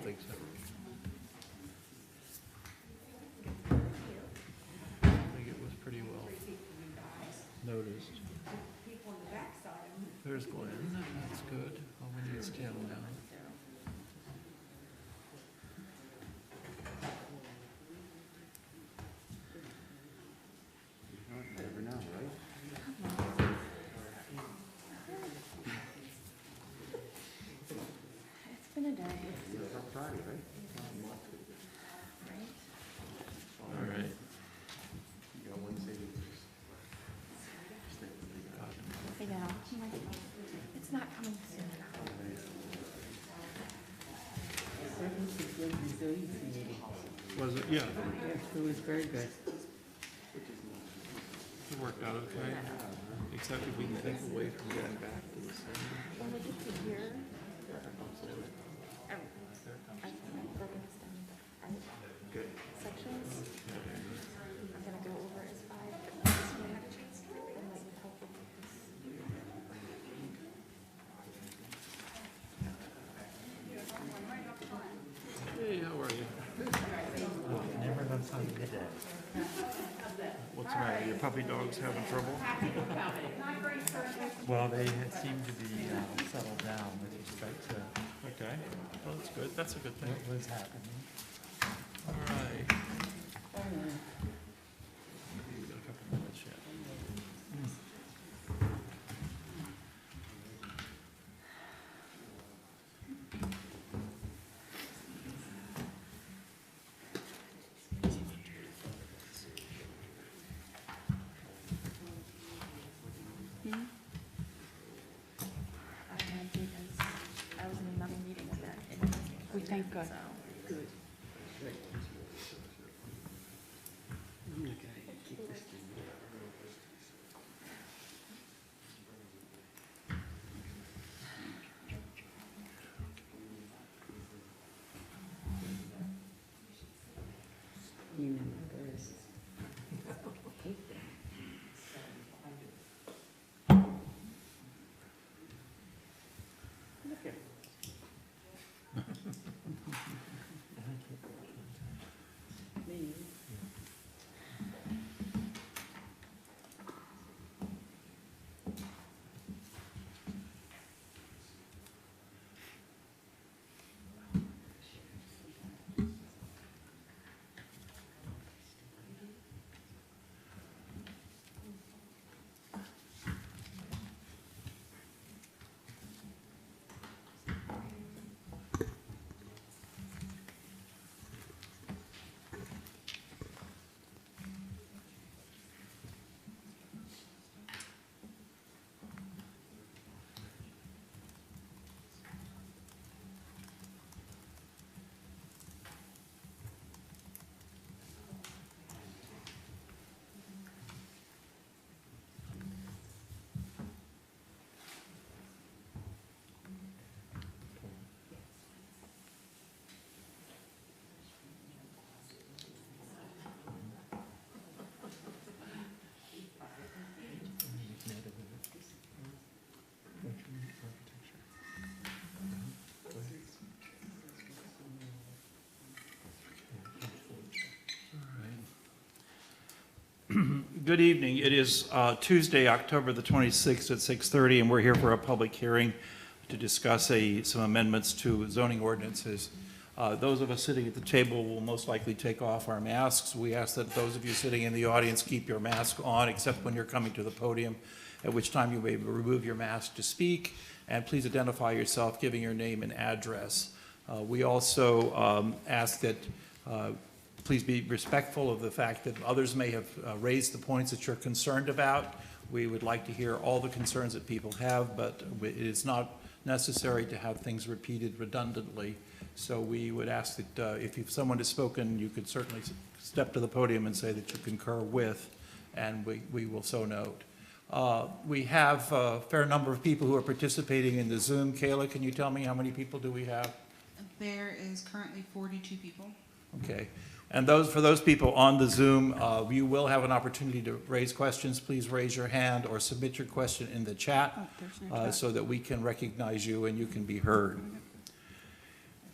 think so. I think it was pretty well noticed. There's Glenn, that's good. All we need is Tim now. Never know, right? It's been a day. It's on Friday, right? Right? All right. You got one city. I know. It's not coming soon. Resiliency meeting. Was it? Yeah. Yes, it was very good. It worked out okay. Except if we can think away from getting back to the same. When we get to here, I've broken this down into Good. sections. I'm gonna go over as 5, but this way and like with help with this. Hey, how are you? Never knows how to get that. What's the matter? Your puppy dog's having trouble? Well, they seem to be settled down with respect to Okay. Well, that's good. That's a good thing. what was happening. All right. We've got a couple minutes yet. I had because I was in another meeting with that. We thank God. Good. Okay, keep this thing. You know, there's. Look at me. Good evening. It is Tuesday, October the 26th at 6:30, and we're here for a public hearing to discuss some amendments to zoning ordinances. Those of us sitting at the table will most likely take off our masks. We ask that those of you sitting in the audience keep your mask on, except when you're coming to the podium, at which time you may remove your mask to speak. And please identify yourself, giving your name and address. We also ask that please be respectful of the fact that others may have raised the points that you're concerned about. We would like to hear all the concerns that people have, but it is not necessary to have things repeated redundantly. So we would ask that if someone has spoken, you could certainly step to the podium and say that you concur with, and we will so note. We have a fair number of people who are participating in the Zoom. Kayla, can you tell me how many people do we have? There is currently 42 people. Okay. And for those people on the Zoom, you will have an opportunity to raise questions. Please raise your hand or submit your question in the chat, so that we can recognize you and you can be heard.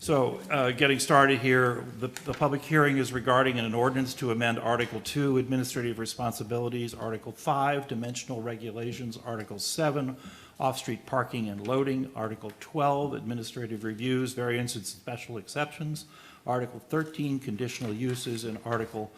So, getting started here, the public hearing is regarding an ordinance to amend Article 2, Administrative Responsibilities, Article 5, Dimensional Regulations, Article 7, Off-Street Parking and Loading, Article 12, Administrative Reviews, Variance and Special Exceptions, Article 13, Conditional Uses, and Article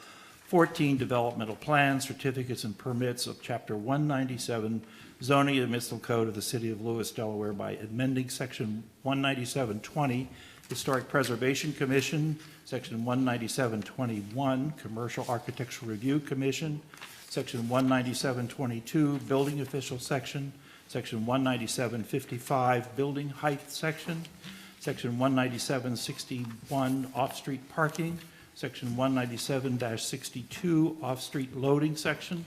14, Developmental Plans, Certificates and Permits of Chapter 197, Zoning and Municipal Code of the City of Lewis, Delaware by amending Section 19720, Historic Preservation Commission, Section 19721, Commercial Architectural Review Commission, Section 19722, Building Official Section, Section 19755, Building Height Section, Section 19761, Off-Street Parking, Section 197-62, Off-Street Loading Section,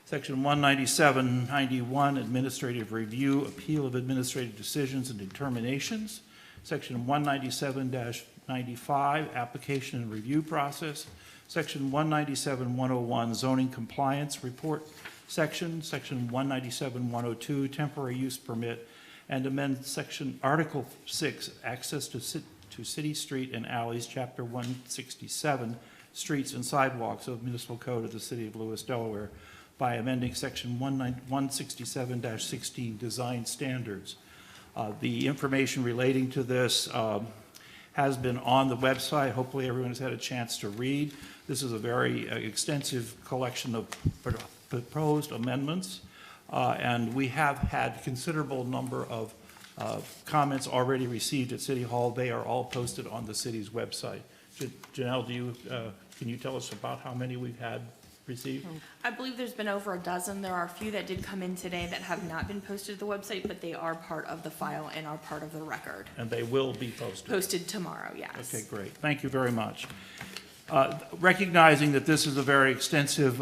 Section 19791, Administrative Review, Appeal of Administrative Decisions and Determinations, Section 197-95, Application and Review Process, Section 197-101, Zoning Compliance Report Section, Section 197-102, Temporary Use Permit, and amend Section Article 6, Access to City Street and Alleys, Chapter 167, Streets and Sidewalks of Municipal Code of the City of Lewis, Delaware, by amending Section 167-16, Design Standards. The information relating to this has been on the website. Hopefully everyone has had a chance to read. This is a very extensive collection of proposed amendments, and we have had considerable number of comments already received at City Hall. They are all posted on the city's website. Janelle, can you tell us about how many we've had received? I believe there's been over a dozen. There are a few that did come in today that have not been posted to the website, but they are part of the file and are part of the record. And they will be posted? Posted tomorrow, yes. Okay, great. Thank you very much. Recognizing that this is a very extensive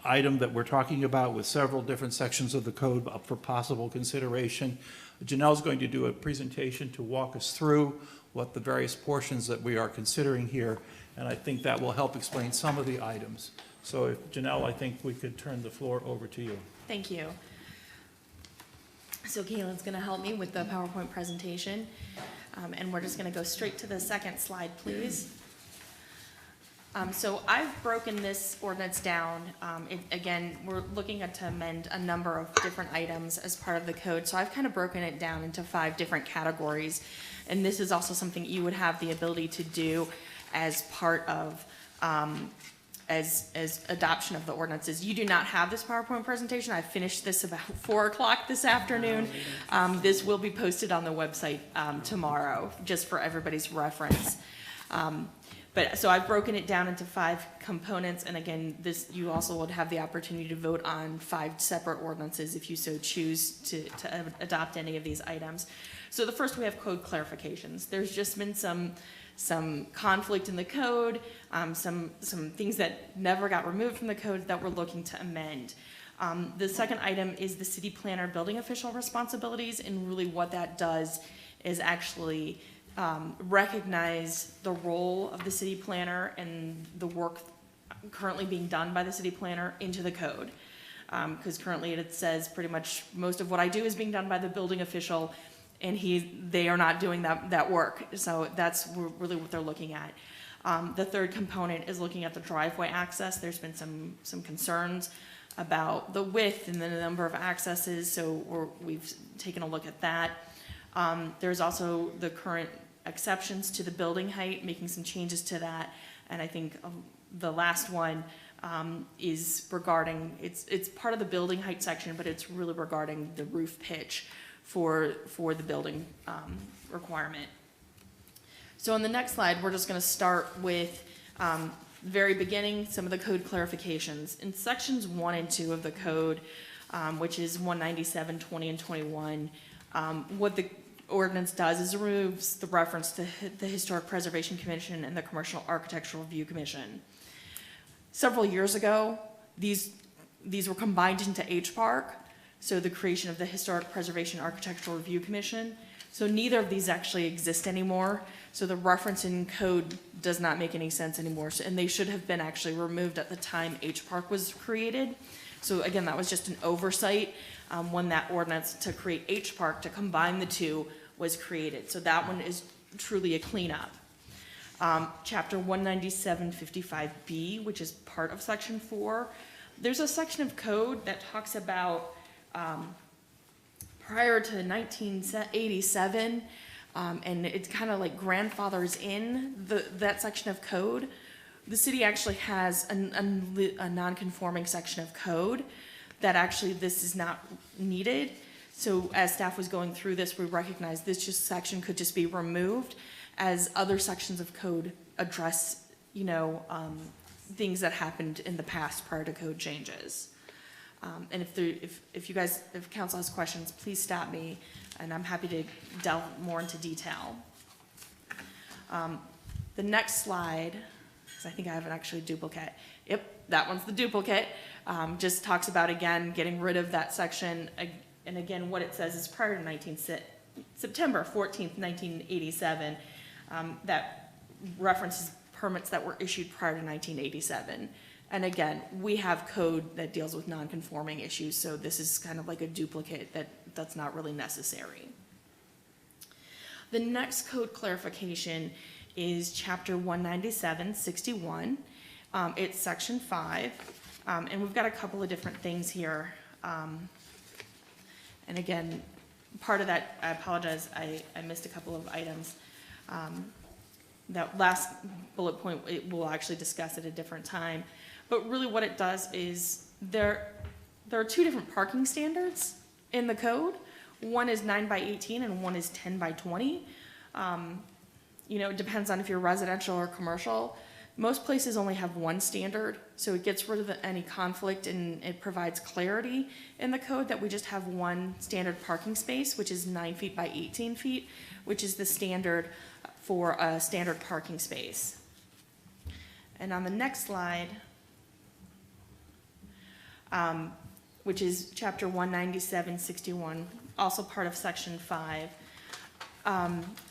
item that we're talking about with several different sections of the code up for possible consideration, Janelle's going to do a presentation to walk us through what the various portions that we are considering here, and I think that will help explain some of the items. So if, Janelle, I think we could turn the floor over to you. Thank you. So Kaylin's going to help me with the PowerPoint presentation, and we're just going to go straight to the second slide, please. So I've broken this ordinance down. Again, we're looking to amend a number of different items as part of the code, so I've kind of broken it down into 5 different categories, and this is also something you would have the ability to do as part of as adoption of the ordinances. You do not have this PowerPoint presentation. I finished this about 4 o'clock this afternoon. This will be posted on the website tomorrow, just for everybody's reference. But so I've broken it down into 5 components, and again, this you also would have the opportunity to vote on 5 separate ordinances if you so choose to adopt any of these items. So the first, we have code clarifications. There's just been some conflict in the code, some things that never got removed from the code that we're looking to amend. The second item is the city planner building official responsibilities, and really what that does is actually recognize the role of the city planner and the work currently being done by the city planner into the code. Because currently it says pretty much most of what I do is being done by the building official, and they are not doing that work. So that's really what they're looking at. The third component is looking at the driveway access. There's been some concerns about the width and the number of accesses, so we've taken a look at that. There's also the current exceptions to the building height, making some changes to that. And I think the last one is regarding, it's part of the building height section, but it's really regarding the roof pitch for the building requirement. So on the next slide, we're just going to start with the very beginning, some of the code clarifications. In sections 1 and 2 of the code, which is 197, 20, and 21, what the ordinance does is removes the reference to the Historic Preservation Commission and the Commercial Architectural Review Commission. Several years ago, these were combined into HPARC, so the creation of the Historic Preservation Architectural Review Commission. So neither of these actually exist anymore, so the reference in code does not make any sense anymore, and they should have been actually removed at the time HPARC was created. So again, that was just an oversight when that ordinance to create HPARC, to combine the two, was created. So that one is truly a cleanup. Chapter 19755B, which is part of section 4, there's a section of code that talks about prior to 1987, and it kind of like grandfathers in that section of code. The city actually has a non-conforming section of code that actually this is not needed. So as staff was going through this, we recognized this section could just be removed, as other sections of code address, things that happened in the past prior to code changes. And if council has questions, please stop me, and I'm happy to delve more into detail. The next slide, because I think I have an actually duplicate. Yep, that one's the duplicate. Just talks about, again, getting rid of that section. And again, what it says is prior to September 14th, 1987, that references permits that were issued prior to 1987. And again, we have code that deals with non-conforming issues, so this is kind of like a duplicate that's not really necessary. The next code clarification is chapter 19761. It's section 5, and we've got a couple of different things here. And again, part of that, I apologize, I missed a couple of items. That last bullet point, we'll actually discuss at a different time. But really what it does is there are two different parking standards in the code. One is 9/18 and one is 10/20. It depends on if you're residential or commercial. Most places only have one standard, so it gets rid of any conflict, and it provides clarity in the code that we just have one standard parking space, which is 9 feet by 18 feet, which is the standard for a standard parking space. And on the next slide, which is chapter 19761, also part of section 5.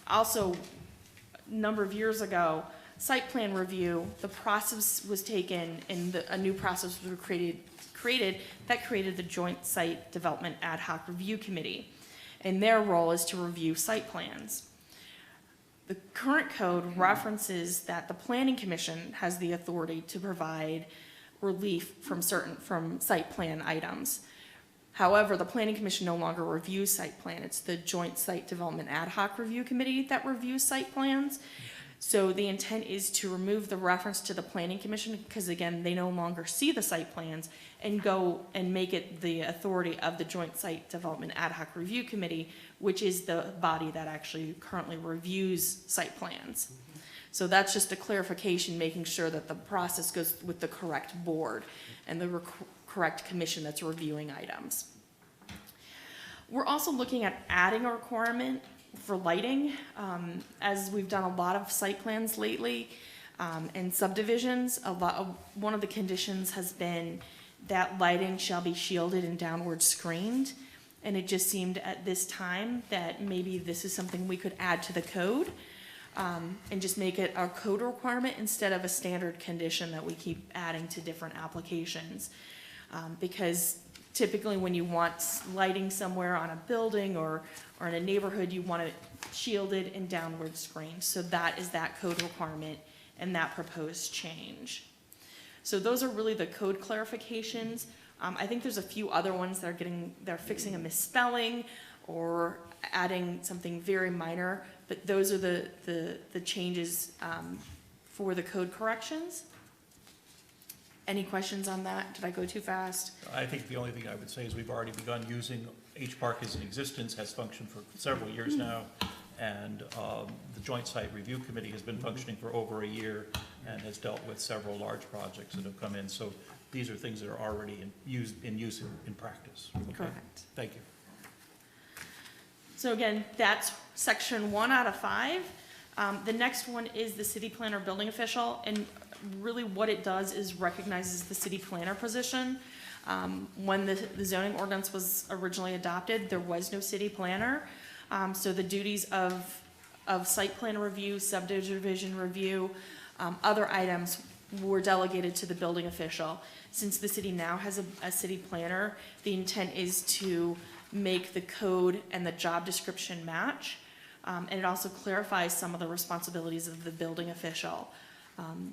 Also, a number of years ago, site plan review, the process was taken and a new process was created that created the Joint Site Development Ad Hoc Review Committee. And their role is to review site plans. The current code references that the Planning Commission has the authority to provide relief from site plan items. However, the Planning Commission no longer reviews site plan. It's the Joint Site Development Ad Hoc Review Committee that reviews site plans. So the intent is to remove the reference to the Planning Commission, because again, they no longer see the site plans, and go and make it the authority of the Joint Site Development Ad Hoc Review Committee, which is the body that actually currently reviews site plans. So that's just a clarification, making sure that the process goes with the correct board and the correct commission that's reviewing items. We're also looking at adding a requirement for lighting, as we've done a lot of site plans lately and subdivisions. One of the conditions has been that lighting shall be shielded and downward screened, and it just seemed at this time that maybe this is something we could add to the code, and just make it a code requirement instead of a standard condition that we keep adding to different applications. Because typically when you want lighting somewhere on a building or in a neighborhood, you want it shielded and downward screened. So that is that code requirement and that proposed change. So those are really the code clarifications. I think there's a few other ones that they're fixing a misspelling or adding something very minor, but those are the changes for the code corrections. Any questions on that? Did I go too fast? I think the only thing I would say is we've already begun using H Park as in existence, has functioned for several years now, and the Joint Site Review Committee has been functioning for over a year and has dealt with several large projects that have come in. So these are things that are already in use in practice. Okay? Correct. Thank you. So again, that's section 1 out of 5. The next one is the city planner building official, and really what it does is recognizes the city planner position. When the zoning ordinance was originally adopted, there was no city planner. So the duties of site plan review, subdivision review, other items were delegated to the building official. Since the city now has a city planner, the intent is to make the code and the job description match. And it also clarifies some of the responsibilities of the building official.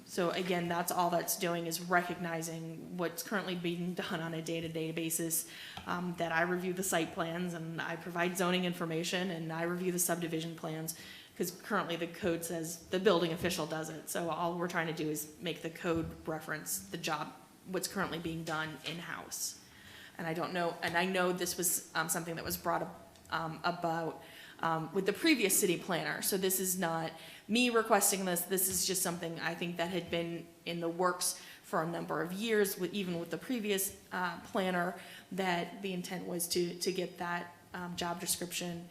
So again, that's all that's doing is recognizing what's currently being done on a day-to-day basis, that I review the site plans and I provide zoning information and I review the subdivision plans, because currently the code says the building official does it. So all we're trying to do is make the code reference the job, what's currently being done in-house. And I don't know, and I know this was something that was brought up about with the previous city planner. So this is not me requesting this. This is just something I think that had been in the works for a number of years, even with the previous planner, that the intent was to get that job description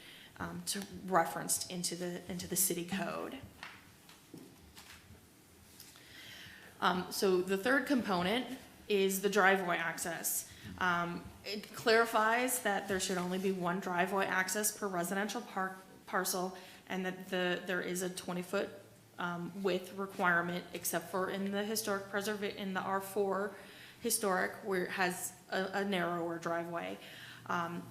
to referenced into the city code. So the third component is the driveway access. It clarifies that there should only be one driveway access per residential parcel, and that there is a 20-foot width requirement, except for in the historic in the R4 historic, where it has a narrower driveway.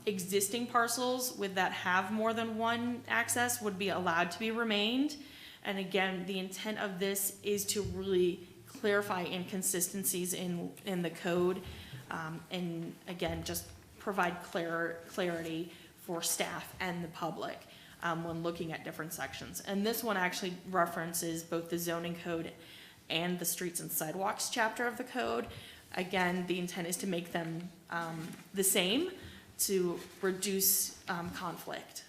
Existing parcels that have more than one access would be allowed to be remained. And again, the intent of this is to really clarify inconsistencies in the code, and again, just provide clarity for staff and the public when looking at different sections. And this one actually references both the zoning code and the streets and sidewalks chapter of the code. Again, the intent is to make them the same to reduce conflict.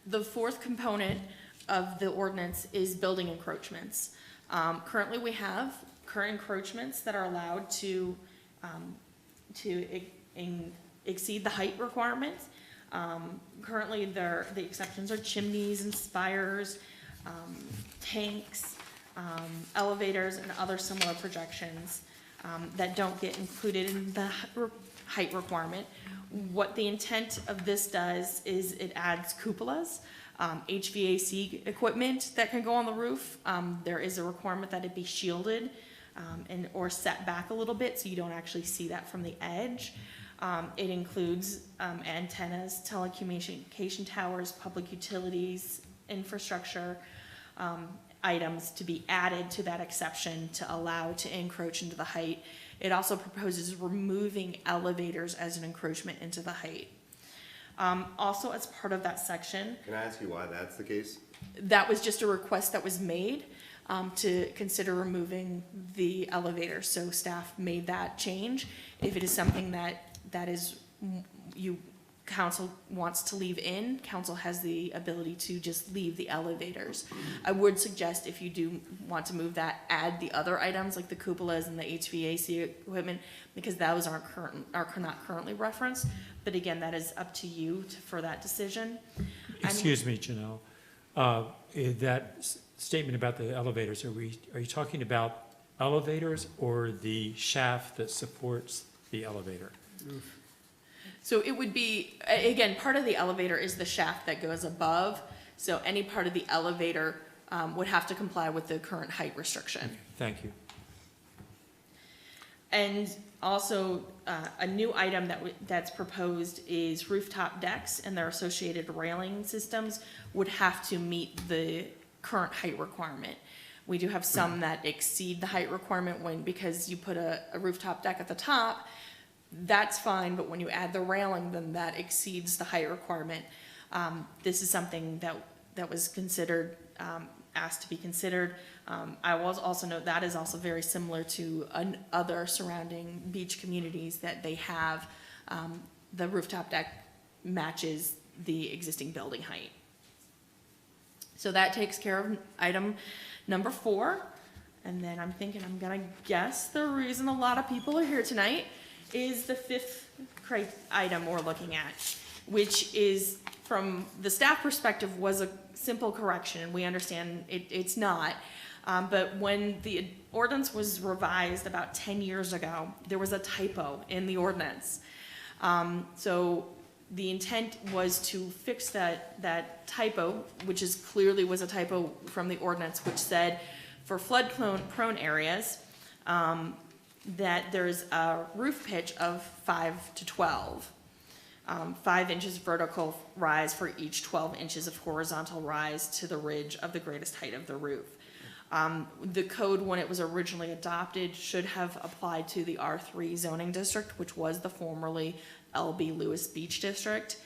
The fourth component of the ordinance is building encroachments. Currently, we have current encroachments that are allowed to exceed the height requirements. Currently, the exceptions are chimneys and spires, tanks, elevators, and other similar projections that don't get included in the height requirement. What the intent of this does is it adds cupolas, HVAC equipment that can go on the roof. There is a requirement that it be shielded or set back a little bit so you don't actually see that from the edge. It includes antennas, telecommunication towers, public utilities, infrastructure, items to be added to that exception to allow to encroach into the height. It also proposes removing elevators as an encroachment into the height. Also, as part of that section, Can I ask you why that's the case? that was just a request that was made to consider removing the elevator. So staff made that change. If it is something that is council wants to leave in, council has the ability to just leave the elevators. I would suggest if you do want to move that, add the other items like the cupolas and the HVAC equipment, because those are not currently referenced. But again, that is up to you for that decision. Excuse me, Janelle. That statement about the elevators, are you talking about elevators or the shaft that supports the elevator? So it would be, again, part of the elevator is the shaft that goes above. So any part of the elevator would have to comply with the current height restriction. Okay, thank you. And also, a new item that's proposed is rooftop decks and their associated railing systems would have to meet the current height requirement. We do have some that exceed the height requirement because you put a rooftop deck at the top. That's fine, but when you add the railing, then that exceeds the height requirement. This is something that was considered, asked to be considered. I will also note that is also very similar to other surrounding beach communities that they have. The rooftop deck matches the existing building height. So that takes care of item number 4. And then I'm thinking I'm gonna guess the reason a lot of people are here tonight is the 5th item we're looking at, which is, from the staff perspective, was a simple correction. We understand it's not. But when the ordinance was revised about 10 years ago, there was a typo in the ordinance. So the intent was to fix that typo, which clearly was a typo from the ordinance, which said for flood-prone areas, that there's a roof pitch of 5 to 12. 5 inches vertical rise for each 12 inches of horizontal rise to the ridge of the greatest height of the roof. The code, when it was originally adopted, should have applied to the R3 zoning district, which was the formerly LB Lewis Beach District.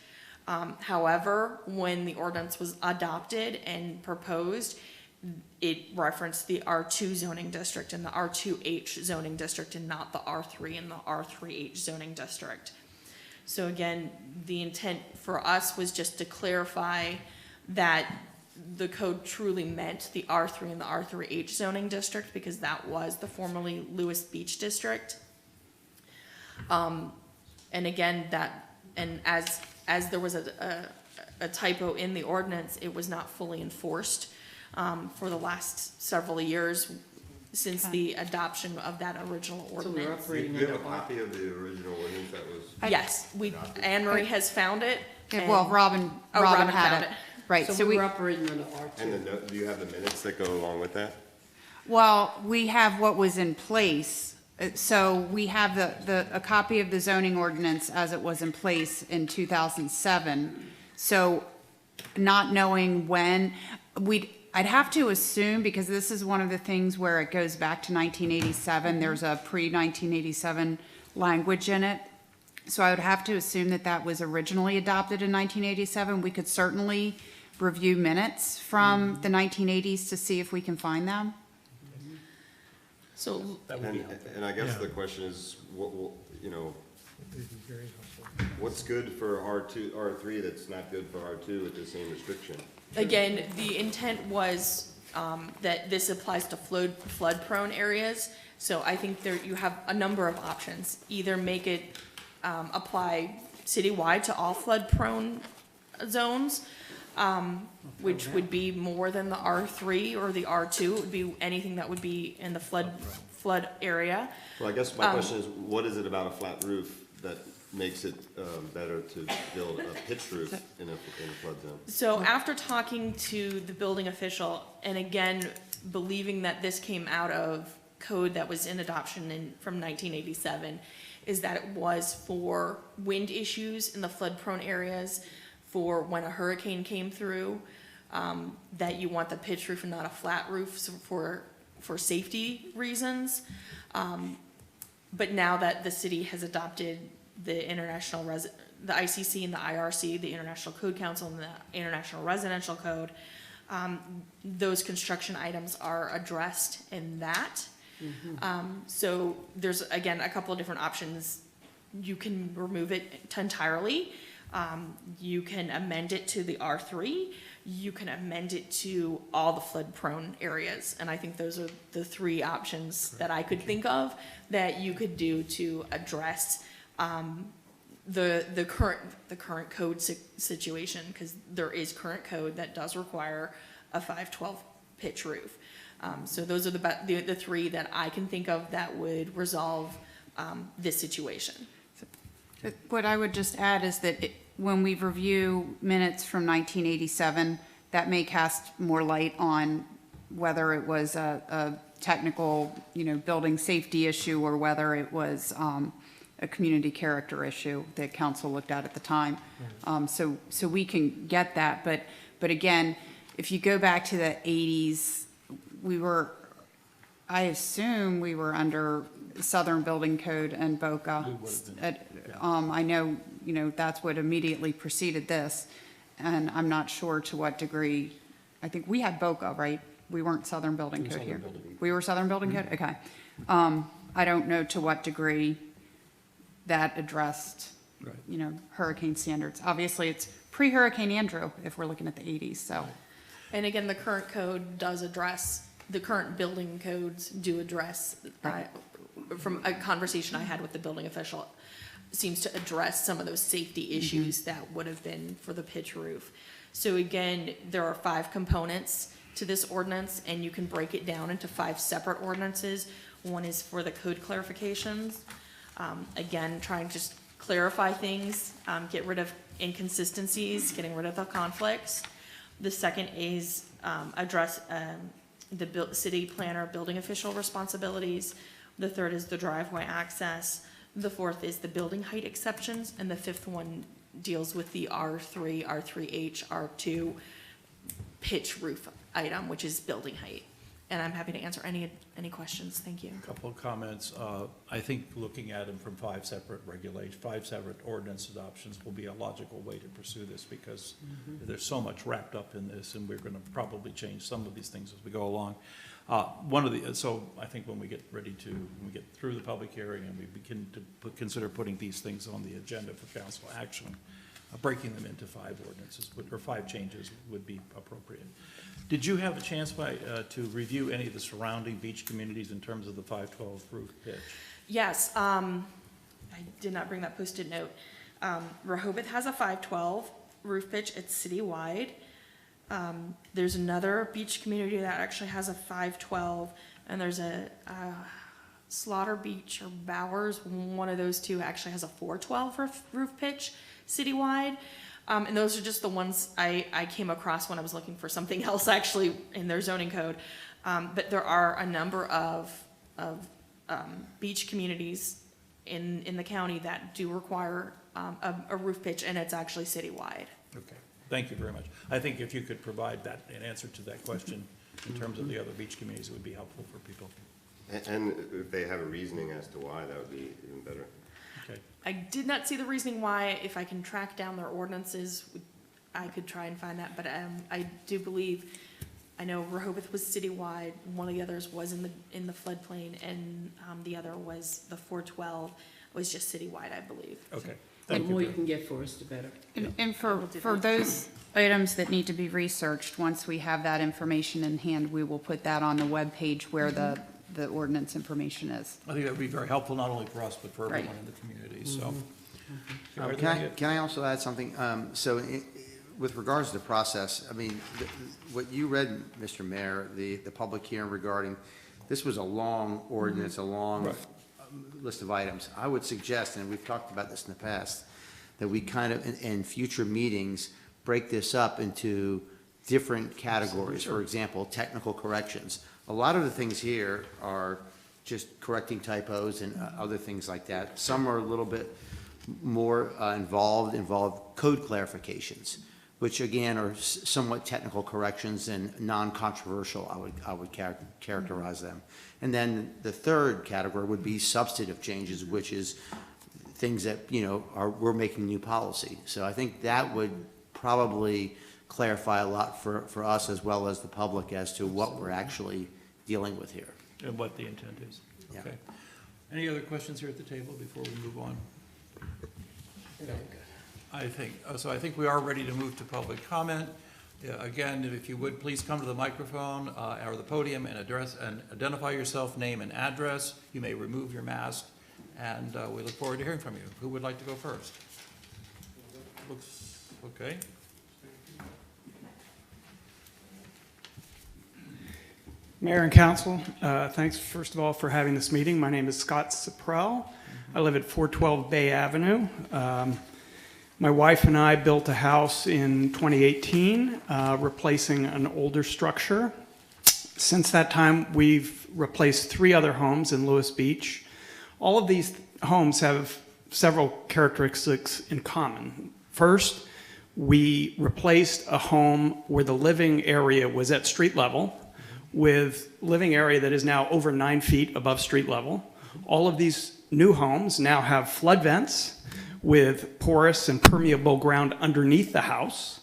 However, when the ordinance was adopted and proposed, it referenced the R2 zoning district and the R2H zoning district and not the R3 and the R3H zoning district. So again, the intent for us was just to clarify that the code truly meant the R3 and the R3H zoning district because that was the formerly Lewis Beach District. And again, as there was a typo in the ordinance, it was not fully enforced for the last several years since the adoption of that original So we're ordinance. operating Do you have under a copy of the original ordinance that was? Yes, Anne Marie has found it. Okay, well, and- Robin Oh, had found it. Right, so we, we're operating under R2. And the note, do you have the minutes that go along with that? well, we have what was in place. So we have a copy of the zoning ordinance as it was in place in 2007. So not knowing when, I'd have to assume, because this is one of the things where it goes back to 1987, there's a pre-1987 language in it. So I would have to assume that that was originally adopted in 1987. We could certainly review minutes from the 1980s to see if we can find them. So And I guess Yeah. the question is, you know, It'd be very helpful. what's good for R2, R3 that's not good for R2 with the same restriction? again, the intent was that this applies to flood-prone areas. So I think you have a number of options. Either make it apply citywide to all flood-prone zones, which would be more than the R3 or the R2. It would be anything that would be in the flood area. Well, I guess my question is, what is it about a flat roof that makes it better to build a pitched roof in a flood zone? So after talking to the building official, and again, believing that this came out of code that was in adoption from 1987, is that it was for wind issues in the flood-prone areas, for when a hurricane came through, that you want the pitched roof and not a flat roof, so for safety reasons. But now that the city has adopted the the ICC and the IRC, the International Code Council and the International Residential Code, those construction items are addressed in that. So there's, again, a couple of different options. You can remove it entirely. You can amend it to the R3. You can amend it to all the flood-prone areas. And I think those are the 3 options that I could think of that you could do to address the current code situation, because there is current code that does require a 512 pitch roof. So those are the 3 that I can think of that would resolve this situation. What I would just add is that when we review minutes from 1987, that may cast more light on whether it was a technical, building safety issue or whether it was a community character issue that council looked at the time. So we can get that, but again, if you go back to the 80s, I assume we were under Southern Building Code and BOCA. I know, that's what immediately preceded this, and I'm not sure to what degree. I think we had BOCA, right? We weren't Southern Building Code here. We were Southern Building Code? Okay. I don't know to what degree that addressed, hurricane standards. Obviously, it's pre-Hurricane Andrew if we're looking at the 80s, so. And again, the current code does address, the current building codes do address, from a conversation I had with the building official, seems to address some of those safety issues that would have been for the pitch roof. So again, there are 5 components to this ordinance, and you can break it down into 5 separate ordinances. One is for the code clarifications. Again, trying to just clarify things, get rid of inconsistencies, getting rid of the conflicts. The second is address the city planner building official responsibilities. The third is the driveway access. The fourth is the building height exceptions, and the fifth one deals with the R3, R3H, R2 pitch roof item, which is building height. And I'm happy to answer any questions. Thank you. A couple of comments. I think looking at them from 5 separate regulations, 5 separate ordinance adoptions will be a logical way to pursue this, because there's so much wrapped up in this, and we're going to probably change some of these things as we go along. So I think when we get through the public hearing and we begin to consider putting these things on the agenda for council action, breaking them into 5 ordinances or 5 changes would be appropriate. Did you have a chance to review any of the surrounding beach communities in terms of the 512 roof pitch? Yes, I did not bring that Post-it note. Rehoboth has a 512 roof pitch. It's citywide. There's another beach community that actually has a 512, and there's a Slaughter Beach or Bowers, one of those two actually has a 412 roof pitch citywide. And those are just the ones I came across when I was looking for something else actually in their zoning code. But there are a number of beach communities in the county that do require a roof pitch, and it's actually citywide. Okay, thank you very much. I think if you could provide that, an answer to that question in terms of the other beach communities, it would be helpful for people. And if they have a reasoning as to why, that would be even better. Okay. I did not see the reasoning why. If I can track down their ordinances, I could try and find that. But I do believe, I know Rehoboth was citywide. One of the others was in the floodplain, and the other was the 412 was just citywide, I believe. Okay. The Thank more you. you can get for us, the better. And for those items that need to be researched, once we have that information in hand, we will put that on the webpage where the ordinance information is. I think that would be very helpful, not only for us, but for everyone Right. in the community, so. Can I also add something? With regards to the process, I mean, what you read, Mr. Mayor, the public hearing regarding, this was a long ordinance, a long Right. list of items. I would suggest, and we've talked about this in the past, that we kind of, in future meetings, break this up into different categories. For example, technical corrections. A lot of the things here are just correcting typos and other things like that. Some are a little bit more involve code clarifications, which again are somewhat technical corrections and non-controversial, I would characterize them. And then the third category would be substantive changes, which is things that, we're making new policy. So I think that would probably clarify a lot for us as well as the public as to what we're actually dealing with here. And what the intent is. Yeah. Okay. Any other questions here at the table before we move on? I think we are ready to move to public comment. Again, if you would, please come to the microphone or the podium and identify yourself, name and address. You may remove your mask, and we look forward to hearing from you. Who would like to go first? Looks okay. Mayor and council, thanks first of all for having this meeting. My name is Scott Saprell. I live at 412 Bay Avenue. My wife and I built a house in 2018, replacing an older structure. Since that time, we've replaced 3 other homes in Lewis Beach. All of these homes have several characteristics in common. First, we replaced a home where the living area was at street level, with living area that is now over 9 feet above street level. All of these new homes now have flood vents with porous and permeable ground underneath the house.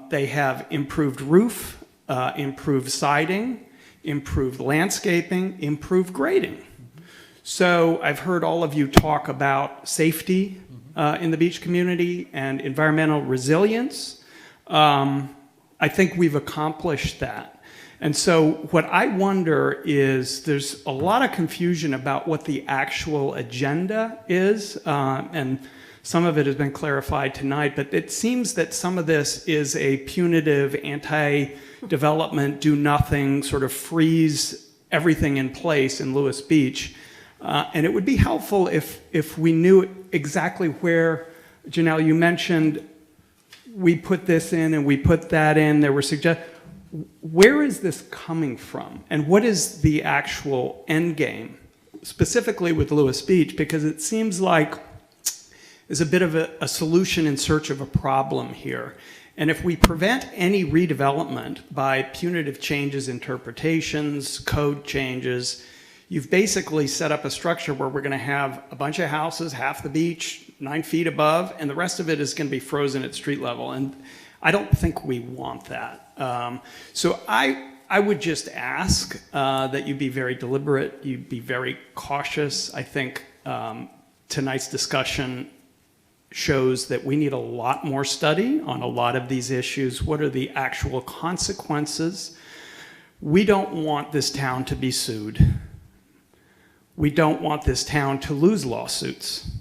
They have improved roof, improved siding, improved landscaping, improved grading. So I've heard all of you talk about safety in the beach community and environmental resilience. I think we've accomplished that. And so what I wonder is there's a lot of confusion about what the actual agenda is, and some of it has been clarified tonight, but it seems that some of this is a punitive, anti-development, do nothing, sort of freeze everything in place in Lewis Beach. And it would be helpful if we knew exactly where, Janelle, you mentioned we put this in and we put that in, there were suggestions. Where is this coming from? And what is the actual end game, specifically with Lewis Beach? Because it seems like is a bit of a solution in search of a problem here. And if we prevent any redevelopment by punitive changes, interpretations, code changes, you've basically set up a structure where we're going to have a bunch of houses, half the beach, 9 feet above, and the rest of it is going to be frozen at street level. And I don't think we want that. So I would just ask that you be very deliberate, you be very cautious. I think tonight's discussion shows that we need a lot more study on a lot of these issues. What are the actual consequences? We don't want this town to be sued. We don't want this town to lose lawsuits.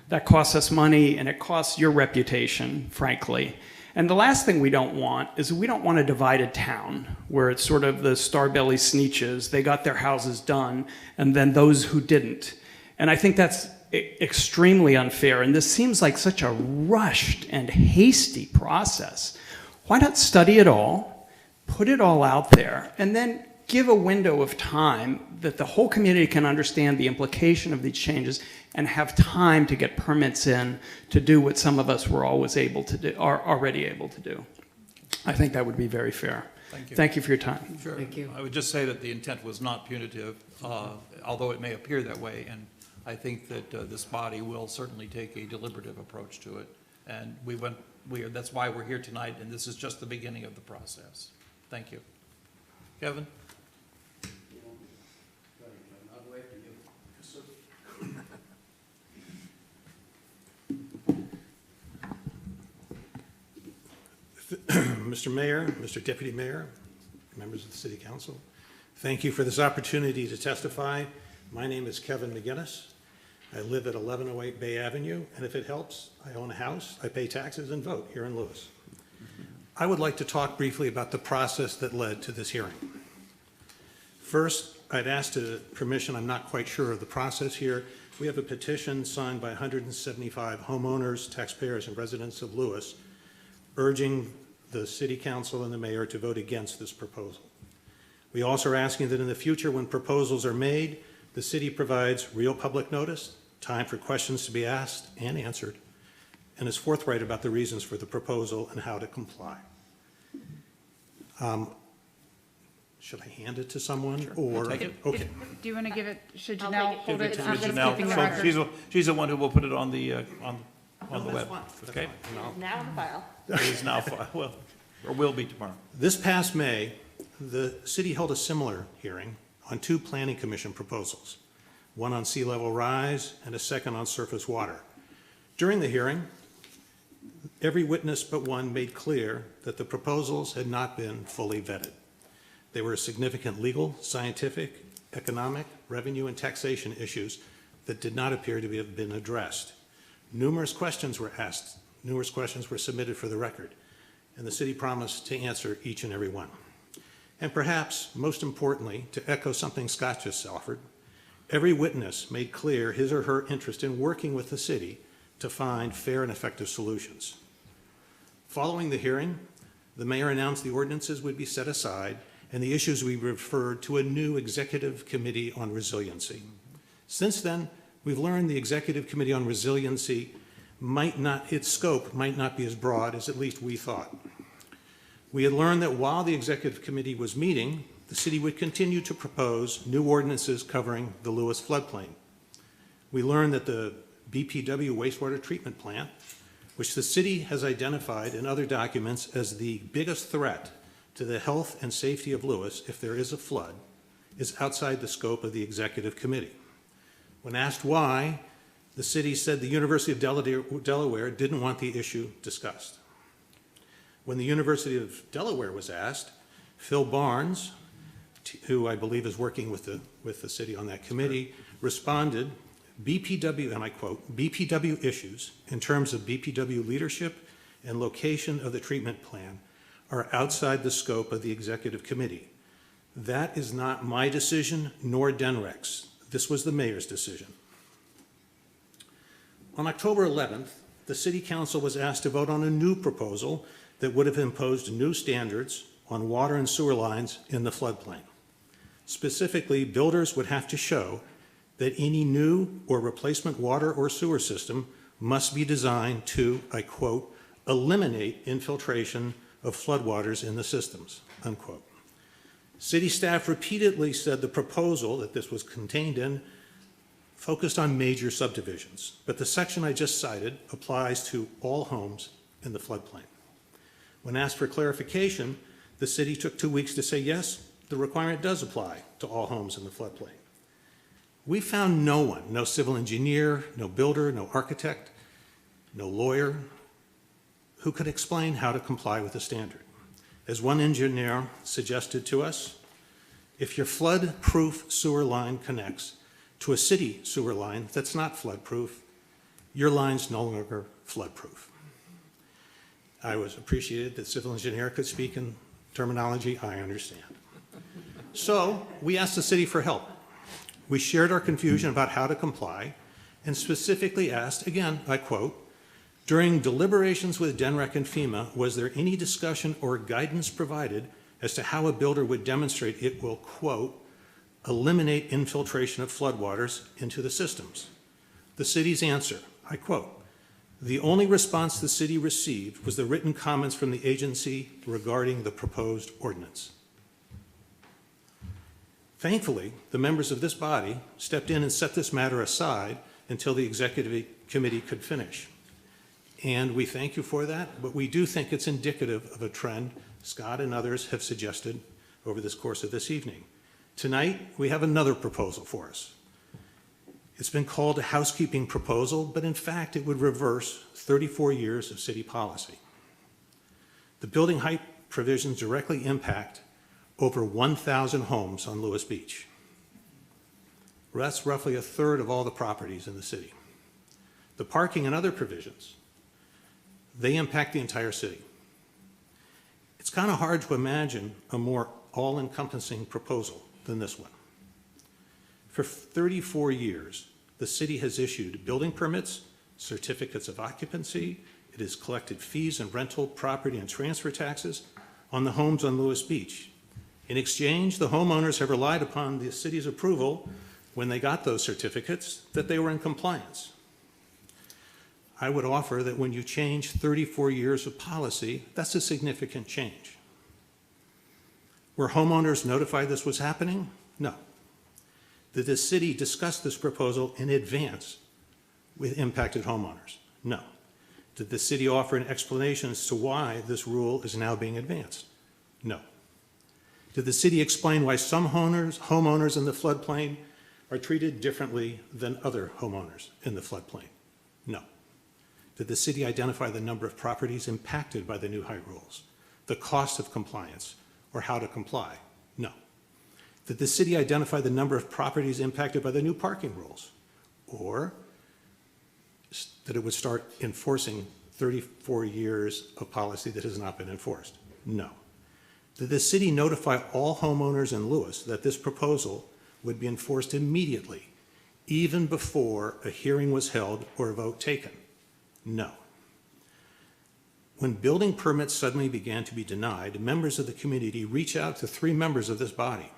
That costs us money and it costs your reputation, frankly. And the last thing we don't want is we don't want a divided town where it's sort of the Starbelly Sneetches, they got their houses done, and then those who didn't. And I think that's extremely unfair, and this seems like such a rushed and hasty process. Why not study it all, put it all out there, and then give a window of time that the whole community can understand the implication of these changes and have time to get permits in to do what some of us were always able to do, are already able to do. I think that would be very fair. Thank you. Thank you for your time. Sure. Thank you. I would just say that the intent was not punitive, although it may appear that way. And I think that this body will certainly take a deliberative approach to it. And that's why we're here tonight, and this is just the beginning of the process. Thank you. Kevin? Mr. Mayor, Mr. Deputy Mayor, members of the City Council, thank you for this opportunity to testify. My name is Kevin McGinnis. I live at 1108 Bay Avenue, and if it helps, I own a house, I pay taxes, and vote here in Lewis. I would like to talk briefly about the process that led to this hearing. First, I'd asked permission, I'm not quite sure of the process here. We have a petition signed by 175 homeowners, taxpayers, and residents of Lewis urging the City Council and the Mayor to vote against this proposal. We also are asking that in the future, when proposals are made, the city provides real public notice, time for questions to be asked and answered, and is forthright about the reasons for the proposal and how to comply. Should I hand it to someone? Sure. Or I'll take it. Okay. Do you want to give it, should I'll Janelle take it. hold Give it? to I'm just Janelle. keeping the So record. she's the one who will put it on the web. Okay? Now in the file. It is now, well, or will be tomorrow. This past May, the city held a similar hearing on 2 planning commission proposals, one on sea level rise and a second on surface water. During the hearing, every witness but one made clear that the proposals had not been fully vetted. They were significant legal, scientific, economic, revenue, and taxation issues that did not appear to have been addressed. Numerous questions were asked, numerous questions were submitted for the record, and the city promised to answer each and every one. And perhaps, most importantly, to echo something Scott just offered, every witness made clear his or her interest in working with the city to find fair and effective solutions. Following the hearing, the mayor announced the ordinances would be set aside and the issues we referred to a new Executive Committee on Resiliency. Since then, we've learned the Executive Committee on Resiliency its scope might not be as broad as at least we thought. We had learned that while the Executive Committee was meeting, the city would continue to propose new ordinances covering the Lewis floodplain. We learned that the BPW wastewater treatment plant, which the city has identified in other documents as the biggest threat to the health and safety of Lewis if there is a flood, is outside the scope of the Executive Committee. When asked why, the city said the University of Delaware didn't want the issue discussed. When the University of Delaware was asked, Phil Barnes, who I believe is working with the city on that committee, responded, BPW, and I quote, BPW issues in terms of BPW leadership and location of the treatment plan are outside the scope of the Executive Committee. That is not my decision nor DENREC's. This was the mayor's decision. On October 11th, the City Council was asked to vote on a new proposal that would have imposed new standards on water and sewer lines in the floodplain. Specifically, builders would have to show that any new or replacement water or sewer system must be designed to, I quote, eliminate infiltration of floodwaters in the systems, unquote. City staff repeatedly said the proposal that this was contained in focused on major subdivisions, but the section I just cited applies to all homes in the floodplain. When asked for clarification, the city took 2 weeks to say, yes, the requirement does apply to all homes in the floodplain. We found no one, no civil engineer, no builder, no architect, no lawyer, who could explain how to comply with the standard. As one engineer suggested to us, if your flood-proof sewer line connects to a city sewer line that's not flood-proof, your line's no longer flood-proof. I was appreciated that civil engineer could speak in terminology I understand. So we asked the city for help. We shared our confusion about how to comply and specifically asked, again, I quote, during deliberations with DENREC and FEMA, was there any discussion or guidance provided as to how a builder would demonstrate it will, quote, eliminate infiltration of floodwaters into the systems? The city's answer, I quote, the only response the city received was the written comments from the agency regarding the proposed ordinance. Thankfully, the members of this body stepped in and set this matter aside until the executive committee could finish. And we thank you for that, but we do think it's indicative of a trend Scott and others have suggested over this course of this evening. Tonight, we have another proposal for us. It's been called a housekeeping proposal, but in fact, it would reverse 34 years of city policy. The building height provisions directly impact over 1,000 homes on Lewis Beach. That's roughly a third of all the properties in the city. The parking and other provisions, they impact the entire city. It's kind of hard to imagine a more all-encompassing proposal than this one. For 34 years, the city has issued building permits, certificates of occupancy, it has collected fees and rental, property, and transfer taxes on the homes on Lewis Beach. In exchange, the homeowners have relied upon the city's approval when they got those certificates that they were in compliance. I would offer that when you change 34 years of policy, that's a significant change. Were homeowners notified this was happening? No. Did the city discuss this proposal in advance with impacted homeowners? No. Did the city offer an explanation as to why this rule is now being advanced? No. Did the city explain why some homeowners in the floodplain are treated differently than other homeowners in the floodplain? No. Did the city identify the number of properties impacted by the new height rules, the cost of compliance, or how to comply? No. Did the city identify the number of properties impacted by the new parking rules, or that it would start enforcing 34 years of policy that has not been enforced? No. Did the city notify all homeowners in Lewis that this proposal would be enforced immediately, even before a hearing was held or a vote taken? No. When building permits suddenly began to be denied, members of the community reached out to 3 members of this body.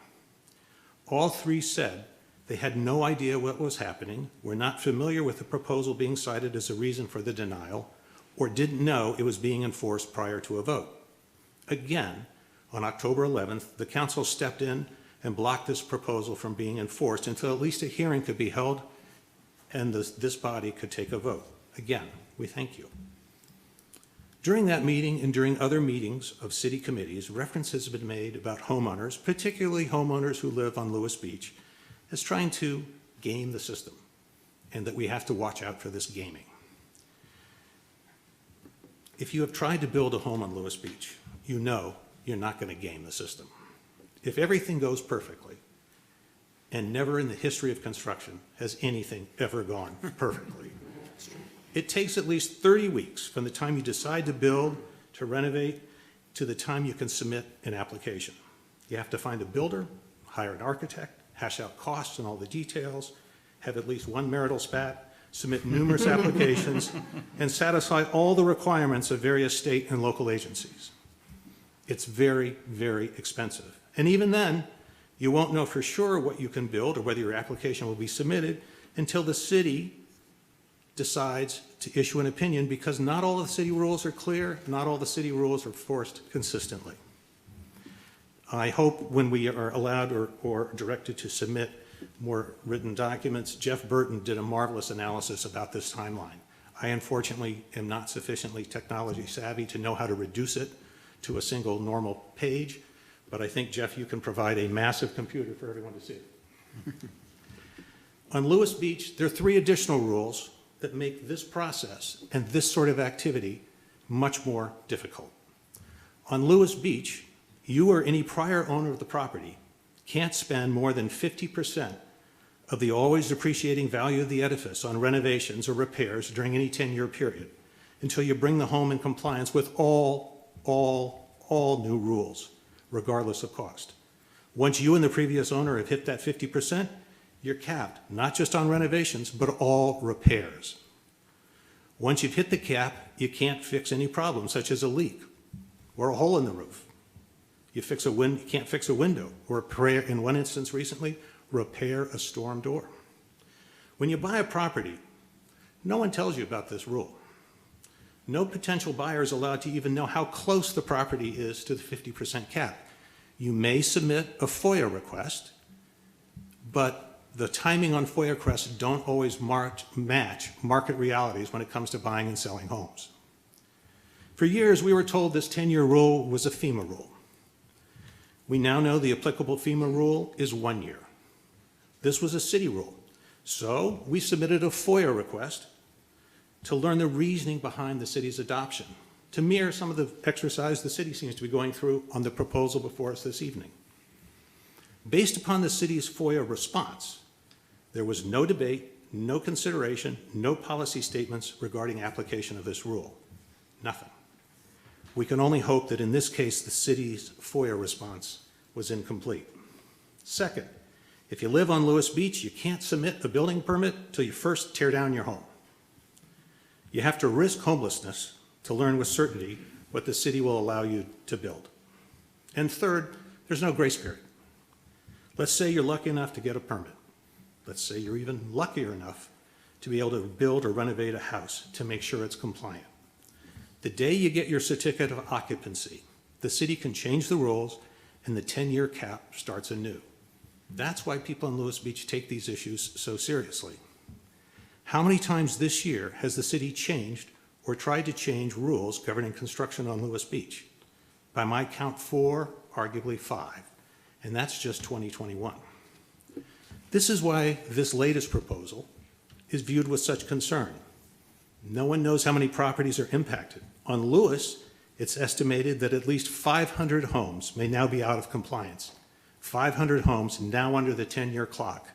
All 3 said they had no idea what was happening, were not familiar with the proposal being cited as a reason for the denial, or didn't know it was being enforced prior to a vote. Again, on October 11th, the council stepped in and blocked this proposal from being enforced until at least a hearing could be held and this body could take a vote. Again, we thank you. During that meeting and during other meetings of city committees, references have been made about homeowners, particularly homeowners who live on Lewis Beach, as trying to game the system, and that we have to watch out for this gaming. If you have tried to build a home on Lewis Beach, you know you're not going to game the system. If everything goes perfectly, and never in the history of construction has anything ever gone perfectly, it takes at least 30 weeks from the time you decide to build, to renovate, to the time you can submit an application. You have to find a builder, hire an architect, hash out costs and all the details, have at least one marital spat, submit numerous applications, and satisfy all the requirements of various state and local agencies. It's very, very expensive. And even then, you won't know for sure what you can build or whether your application will be submitted until the city decides to issue an opinion because not all the city rules are clear, not all the city rules are enforced consistently. I hope when we are allowed or directed to submit more written documents, Jeff Burton did a marvelous analysis about this timeline. I unfortunately am not sufficiently technology savvy to know how to reduce it to a single normal page, but I think, Jeff, you can provide a massive computer for everyone to see. On Lewis Beach, there are 3 additional rules that make this process and this sort of activity much more difficult. On Lewis Beach, you or any prior owner of the property can't spend more than 50% of the always depreciating value of the edifice on renovations or repairs during any 10-year period until you bring the home in compliance with all new rules, regardless of cost. Once you and the previous owner have hit that 50%, you're capped, not just on renovations, but all repairs. Once you've hit the cap, you can't fix any problems, such as a leak or a hole in the roof. You can't fix a window, or in one instance recently, repair a storm door. When you buy a property, no one tells you about this rule. No potential buyer is allowed to even know how close the property is to the 50% cap. You may submit a FOIA request, but the timing on FOIA requests don't always match market realities when it comes to buying and selling homes. For years, we were told this 10-year rule was a FEMA rule. We now know the applicable FEMA rule is 1 year. This was a city rule. So we submitted a FOIA request to learn the reasoning behind the city's adoption, to mirror some of the exercise the city seems to be going through on the proposal before us this evening. Based upon the city's FOIA response, there was no debate, no consideration, no policy statements regarding application of this rule. Nothing. We can only hope that in this case, the city's FOIA response was incomplete. Second, if you live on Lewis Beach, you can't submit a building permit until you first tear down your home. You have to risk homelessness to learn with certainty what the city will allow you to build. And third, there's no grace period. Let's say you're lucky enough to get a permit. Let's say you're even luckier enough to be able to build or renovate a house to make sure it's compliant. The day you get your certificate of occupancy, the city can change the rules and the 10-year cap starts anew. That's why people in Lewis Beach take these issues so seriously. How many times this year has the city changed or tried to change rules governing construction on Lewis Beach? By my count, 4, arguably 5, and that's just 2021. This is why this latest proposal is viewed with such concern. No one knows how many properties are impacted. On Lewis, it's estimated that at least 500 homes may now be out of compliance. 500 homes now under the 10-year clock,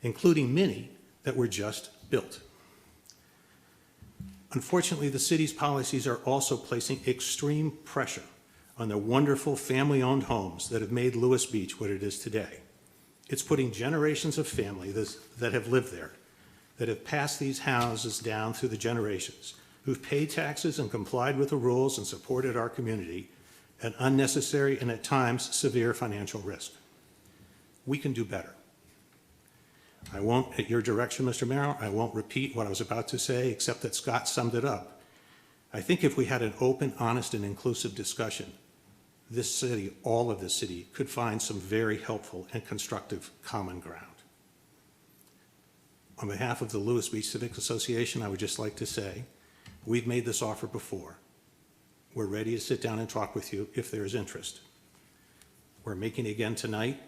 including many that were just built. Unfortunately, the city's policies are also placing extreme pressure on the wonderful family-owned homes that have made Lewis Beach what it is today. It's putting generations of families that have lived there, that have passed these houses down through the generations, who've paid taxes and complied with the rules and supported our community, at unnecessary and at times severe financial risk. We can do better. I won't, at your direction, Mr. Mayor, I won't repeat what I was about to say, except that Scott summed it up. I think if we had an open, honest, and inclusive discussion, this city, all of this city, could find some very helpful and constructive common ground. On behalf of the Lewis Beach Civic Association, I would just like to say, we've made this offer before. We're ready to sit down and talk with you if there is interest. We're making it again tonight,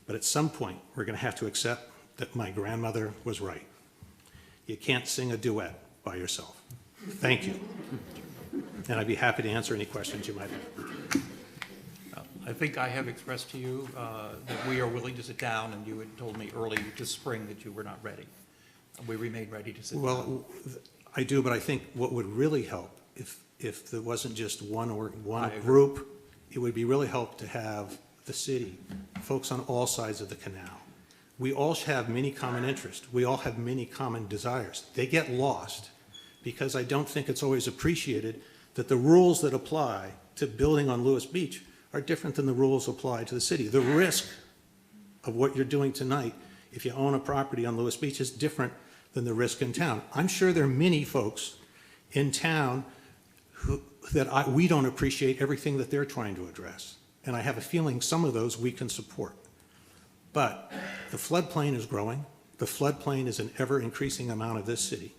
but at some point, we're going to have to accept that my grandmother was right. You can't sing a duet by yourself. Thank you. And I'd be happy to answer any questions you might have. I think I have expressed to you that we are willing to sit down, and you had told me early this spring that you were not ready. We remain ready to sit down. Well, I do, but I think what would really help, if there wasn't just one group, it would be really help to have the city, folks on all sides of the canal. We all have many common interests. We all have many common desires. They get lost because I don't think it's always appreciated that the rules that apply to building on Lewis Beach are different than the rules applied to the city. The risk of what you're doing tonight, if you own a property on Lewis Beach, is different than the risk in town. I'm sure there are many folks in town we don't appreciate everything that they're trying to address. And I have a feeling some of those we can support. But the floodplain is growing. The floodplain is an ever-increasing amount of this city.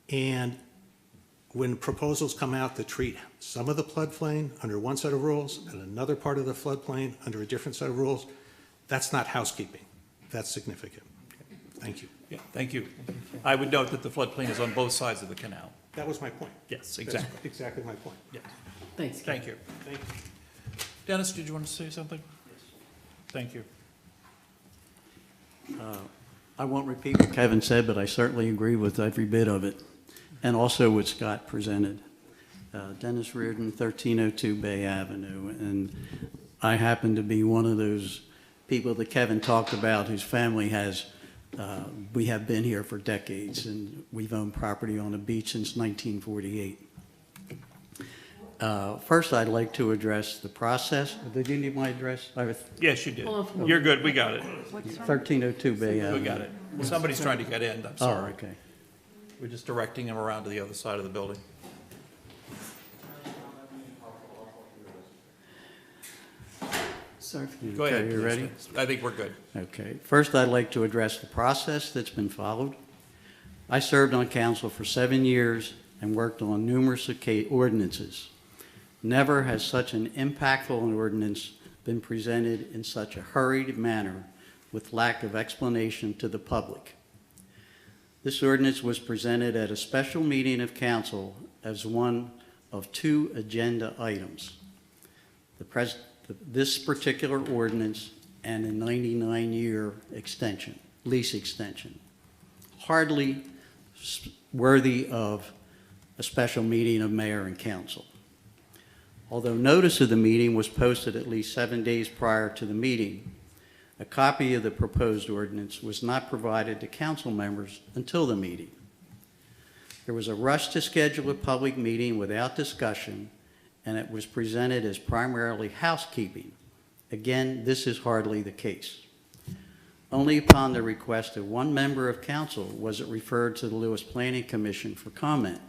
And when proposals come out that treat some of the floodplain under one set of rules and another part of the floodplain under a different set of rules, that's not housekeeping. That's significant. Thank you. Yeah, thank you. I would note that the floodplain is on both sides of the canal. That was my point. Yes, That's exactly. exactly my point. Yes. Thanks. Thank you. Thank you. Dennis, did you want to say something? Yes. Thank you. I won't repeat what Kevin said, but I certainly agree with every bit of it, and also what Scott presented. Dennis Reardon, 1302 Bay Avenue, and I happen to be one of those people that Kevin talked about whose family has, we have been here for decades, and we've owned property on the beach since 1948. First, I'd like to address the process. Did you need my address? Yes, you did. You're good. We got it. 1302 Bay Avenue. We got it. Somebody's trying to get in. I'm Oh, sorry. okay. We're just directing him around to the other side of the building. Sorry. Go ahead. Okay, you please, ready? Dennis. I think we're good. Okay. First, I'd like to address the process that's been followed. I served on council for 7 years and worked on numerous ordinances. Never has such an impactful ordinance been presented in such a hurried manner with lack of explanation to the public. This ordinance was presented at a special meeting of council as one of 2 agenda items. This particular ordinance and a 99-year extension, lease extension. Hardly worthy of a special meeting of mayor and council. Although notice of the meeting was posted at least 7 days prior to the meeting, a copy of the proposed ordinance was not provided to council members until the meeting. There was a rush to schedule a public meeting without discussion, and it was presented as primarily housekeeping. Again, this is hardly the case. Only upon the request of one member of council was it referred to the Lewis Planning Commission for comment.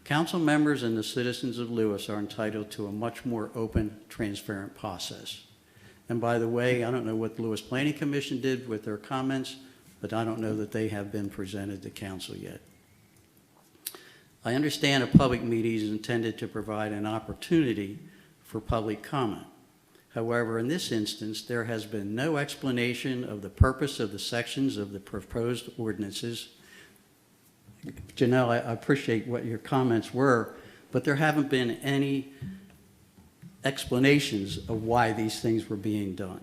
Council members and the citizens of Lewis are entitled to a much more open, transparent process. And by the way, I don't know what the Lewis Planning Commission did with their comments, but I don't know that they have been presented to council yet. I understand a public meeting is intended to provide an opportunity for public comment. However, in this instance, there has been no explanation of the purpose of the sections of the proposed ordinances. Janelle, I appreciate what your comments were, but there haven't been any explanations of why these things were being done.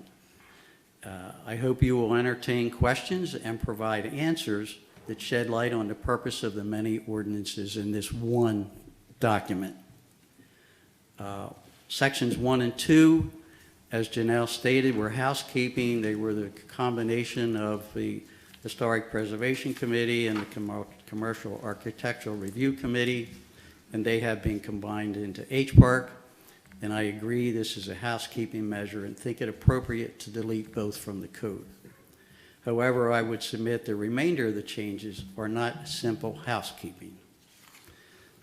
I hope you will entertain questions and provide answers that shed light on the purpose of the many ordinances in this one document. Sections 1 and 2, as Janelle stated, were housekeeping. They were the combination of the Historic Preservation Committee and the Commercial Architectural Review Committee, and they have been combined into H-Park. And I agree this is a housekeeping measure and think it appropriate to delete both from the code. However, I would submit the remainder of the changes are not simple housekeeping.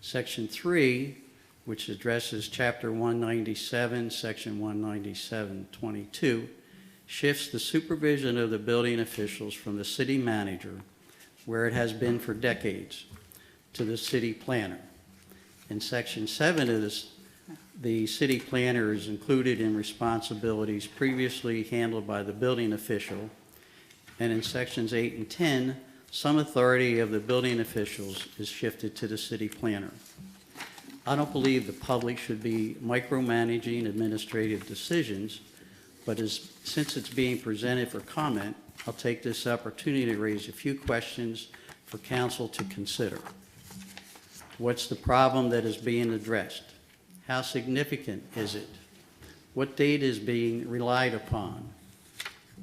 Section 3, which addresses Chapter 197, Section 197.22, shifts the supervision of the building officials from the city manager, where it has been for decades, to the city planner. In Section 7 of this, the city planner is included in responsibilities previously handled by the building official, and in Sections 8 and 10, some authority of the building officials is shifted to the city planner. I don't believe the public should be micromanaging administrative decisions, but since it's being presented for comment, I'll take this opportunity to raise a few questions for council to consider. What's the problem that is being addressed? How significant is it? What data is being relied upon?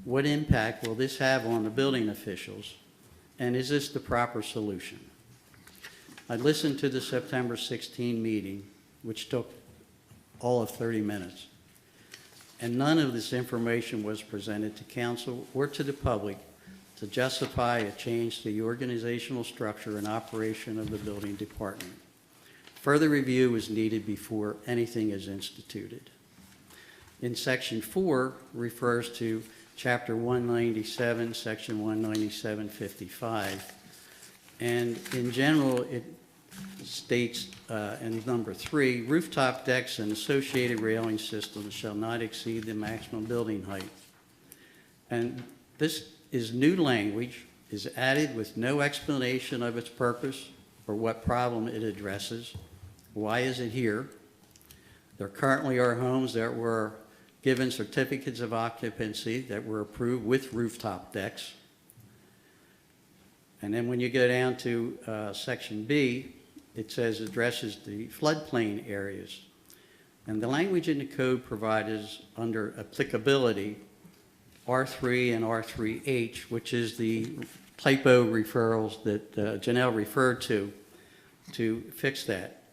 What impact will this have on the building officials? And is this the proper solution? I listened to the September 16 meeting, which took all of 30 minutes, and none of this information was presented to council or to the public to justify a change to the organizational structure and operation of the building department. Further review is needed before anything is instituted. In Section 4 refers to Chapter 197, Section 19755. And in general, it states in number 3, rooftop decks and associated railing systems shall not exceed the maximum building height. And this is new language, is added with no explanation of its purpose or what problem it addresses. Why is it here? There currently are homes that were given certificates of occupancy that were approved with rooftop decks. And then when you go down to Section B, it says addresses the floodplain areas. And the language in the code provides under applicability R3 and R3H, which is the typo referrals that Janelle referred to fix that.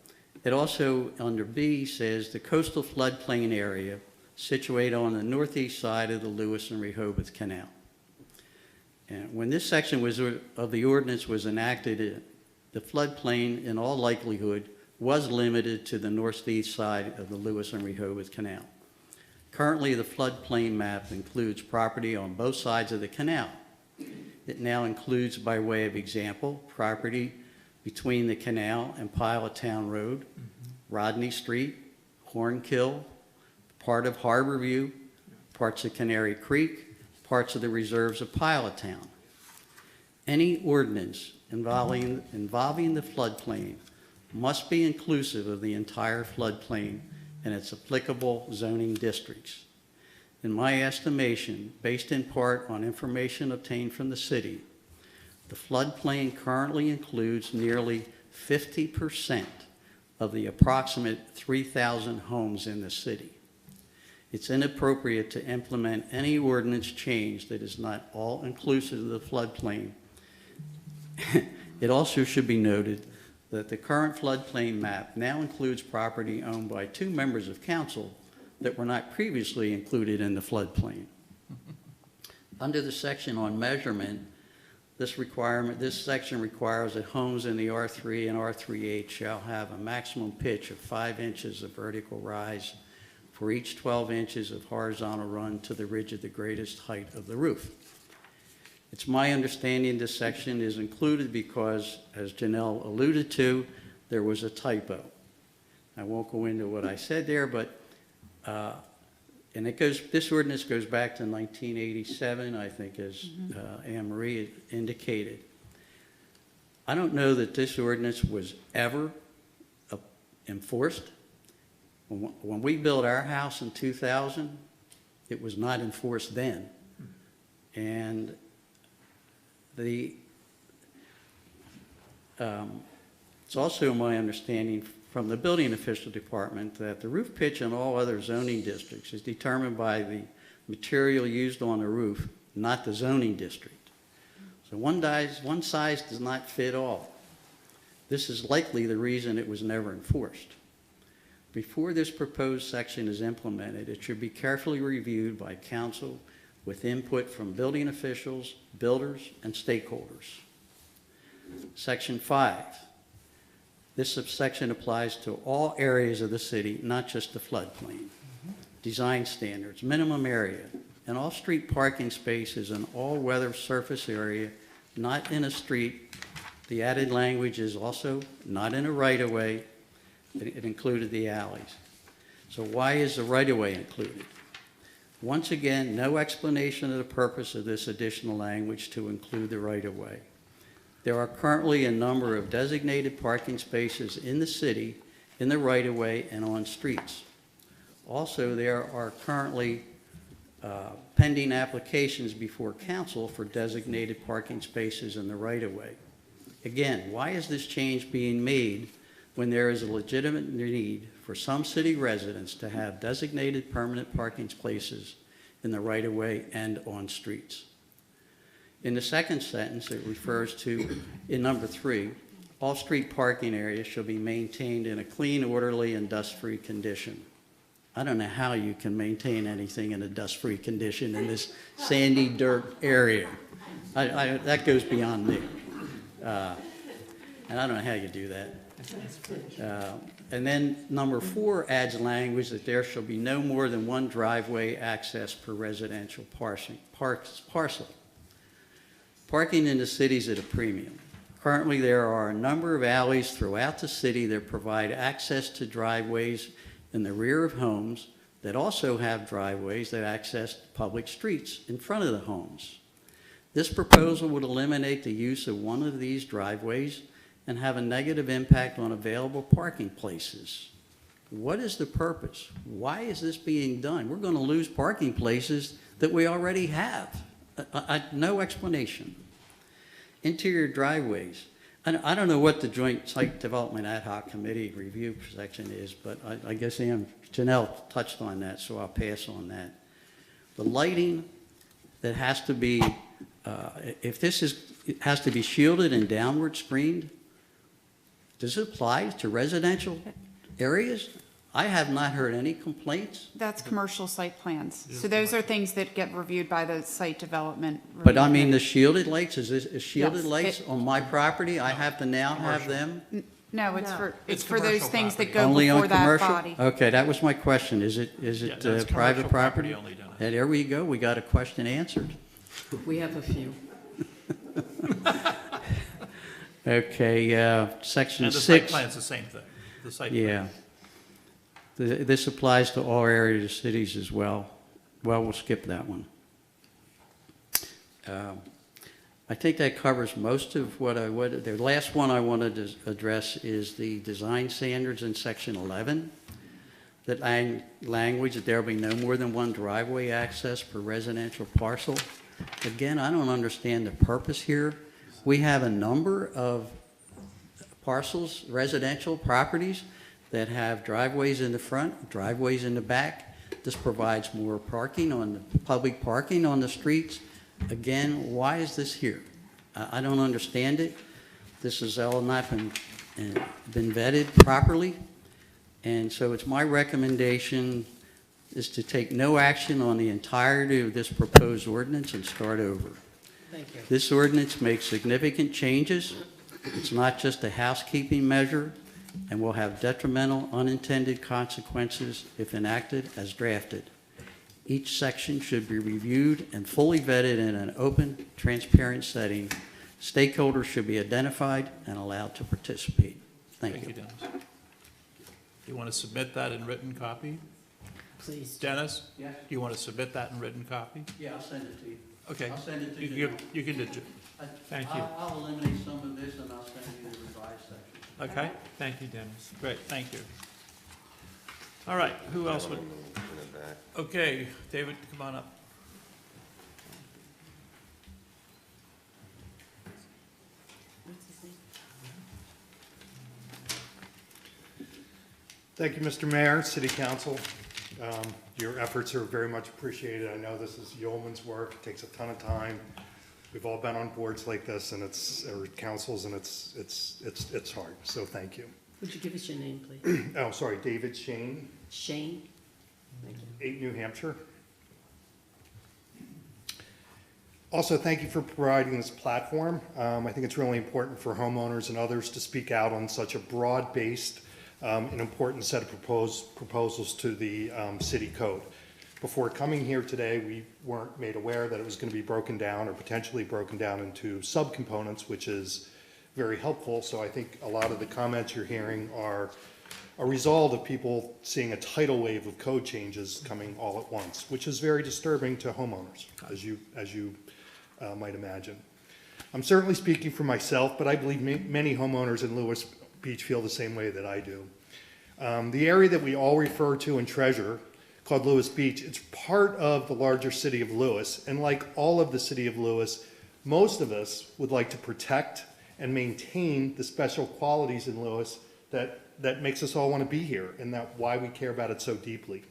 It also, under B, says the coastal floodplain area situated on the northeast side of the Lewis and Rehoboth Canal. And when this section of the ordinance was enacted, the floodplain, in all likelihood, was limited to the northeast side of the Lewis and Rehoboth Canal. Currently, the floodplain map includes property on both sides of the canal. It now includes, by way of example, property between the canal and Pilot Town Road, Rodney Street, Hornkill, part of Harborview, parts of Canary Creek, parts of the reserves of Pilot Town. Any ordinance involving the floodplain must be inclusive of the entire floodplain and its applicable zoning districts. In my estimation, based in part on information obtained from the city, the floodplain currently includes nearly 50% of the approximate 3,000 homes in the city. It's inappropriate to implement any ordinance change that is not all-inclusive of the floodplain. It also should be noted that the current floodplain map now includes property owned by 2 members of council that were not previously included in the floodplain. Under the section on measurement, this section requires that homes in the R3 and R3H shall have a maximum pitch of 5 inches of vertical rise for each 12 inches of horizontal run to the ridge of the greatest height of the roof. It's my understanding this section is included because, as Janelle alluded to, there was a typo. I won't go into what I said there, but this ordinance goes back to 1987, I think, as Anne Marie indicated. I don't know that this ordinance was ever enforced. When we built our house in 2000, it was not enforced then. And it's also my understanding from the building official department that the roof pitch in all other zoning districts is determined by the material used on the roof, not the zoning district. So one size does not fit all. This is likely the reason it was never enforced. Before this proposed section is implemented, it should be carefully reviewed by council with input from building officials, builders, and stakeholders. Section 5. This subsection applies to all areas of the city, not just the floodplain. Design standards, minimum area, and all street parking spaces and all weather surface area, not in a street. The added language is also not in a right-of-way. It included the alleys. So why is the right-of-way included? Once again, no explanation of the purpose of this additional language to include the right-of-way. There are currently a number of designated parking spaces in the city, in the right-of-way, and on streets. Also, there are currently pending applications before council for designated parking spaces in the right-of-way. Again, why is this change being made when there is a legitimate need for some city residents to have designated permanent parking places in the right-of-way and on streets? In the second sentence, it refers to, in number 3, all street parking areas shall be maintained in a clean, orderly, and dust-free condition. I don't know how you can maintain anything in a dust-free condition in this sandy dirt area. That goes beyond me. And I don't know how you do that. And then number 4 adds language that there shall be no more than one driveway access per residential parcel. Parking in the city is at a premium. Currently, there are a number of alleys throughout the city that provide access to driveways in the rear of homes that also have driveways that access public streets in front of the homes. This proposal would eliminate the use of one of these driveways and have a negative impact on available parking places. What is the purpose? Why is this being done? We're going to lose parking places that we already have. No explanation. Interior driveways. I don't know what the Joint Site Development Ad Hoc Committee review section is, but I guess Janelle touched on that, so I'll pass on that. The lighting that has to be, if this has to be shielded and downward screened, does it apply to residential areas? I have not heard any complaints. That's commercial site plans. So those are things that get reviewed by the site development. But I review mean, the committee. shielded lights, is shielded Yes, lights on my property? I have to now have them? No, it's No. for, It's it's for those commercial things that property. go Only on before that commercial? body. Okay, that was my question. Is it Yeah, that's private commercial property? only, Dennis. And there we go. We got a question answered. We have a few. Okay, section And the site 6. plan's the same thing, the site plan. Yeah. This applies to all areas of cities as well. Well, we'll skip that one. I think that covers most of what I would. The last one I wanted to address is the design standards in section 11. That language that there will be no more than one driveway access per residential parcel. Again, I don't understand the purpose here. We have a number of parcels, residential properties, that have driveways in the front, driveways in the back. This provides more parking public parking on the streets. Again, why is this here? I don't understand it. This has all not been vetted properly. And so it's my recommendation is to take no action on the entirety of this proposed ordinance and start over. Thank you. This ordinance makes significant changes. It's not just a housekeeping measure and will have detrimental unintended consequences if enacted as drafted. Each section should be reviewed and fully vetted in an open, transparent setting. Stakeholders should be identified and allowed to participate. Thank you. Dennis. Do you want to submit that in written copy? Please. Dennis? Yeah. Do you want to submit that in written copy? Yeah, I'll send it to you. Okay. I'll send it to You you. you can do, Thank you. I'll eliminate some of this and I'll send you the revised section. okay, Thank you, Dennis. great, thank you. All right, who else would, In the back. okay, David, come on up. Thank you, Mr. Mayor, City Council. Your efforts are very much appreciated. I know this is yeoman's work. It takes a ton of time. We've all been on boards like this and or councils, and it's hard. So thank you. Would you give us your name, please? Oh, sorry, David Shane, Shane? Thank you. 8 New Hampshire. Also, thank you for providing this platform. I think it's really important for homeowners and others to speak out on such a broad-based an important set of proposals to the city code. Before coming here today, we weren't made aware that it was going to be broken down or potentially broken down into subcomponents, which is very helpful. So I think a lot of the comments you're hearing are a result of people seeing a tidal wave of code changes coming all at once, which is very disturbing to homeowners, as you might imagine. I'm certainly speaking for myself, but I believe many homeowners in Lewis Beach feel the same way that I do. The area that we all refer to and treasure, called Lewis Beach, it's part of the larger city of Lewis, and like all of the city of Lewis, most of us would like to protect and maintain the special qualities in Lewis that makes us all want to be here, and that why we care about it so deeply.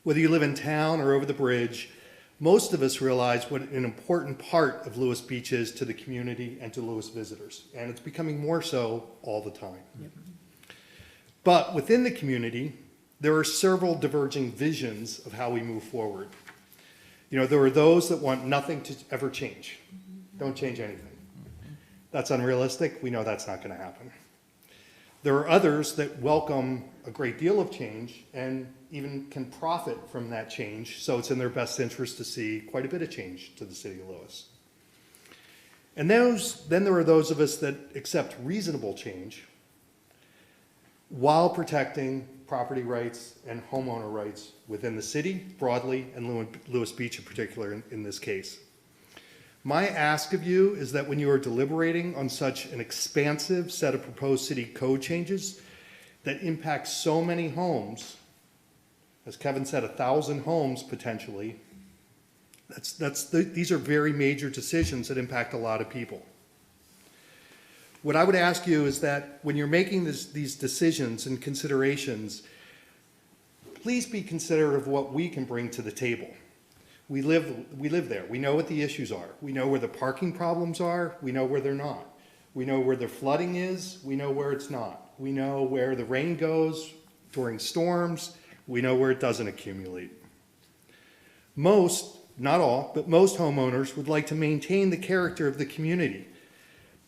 Whether you live in town or over the bridge, most of us realize what an important part of Lewis Beach is to the community and to Lewis visitors, and it's becoming more so all the time. Yep. But within the community, there are several diverging visions of how we move forward. You know, there are those that want nothing to ever change. Don't change anything. That's unrealistic. We know that's not going to happen. There are others that welcome a great deal of change and even can profit from that change, so it's in their best interest to see quite a bit of change to the city of Lewis. And then there are those of us that accept reasonable change while protecting property rights and homeowner rights within the city broadly and Lewis Beach in particular in this case. My ask of you is that when you are deliberating on such an expansive set of proposed city code changes that impact so many homes, as Kevin said, 1,000 homes potentially, these are very major decisions that impact a lot of people. What I would ask you is that when you're making these decisions and considerations, please be considerate of what we can bring to the table. We live there. We know what the issues are. We know where the parking problems are. We know where they're not. We know where the flooding is. We know where it's not. We know where the rain goes during storms. We know where it doesn't accumulate. Most, not all, but most homeowners would like to maintain the character of the community,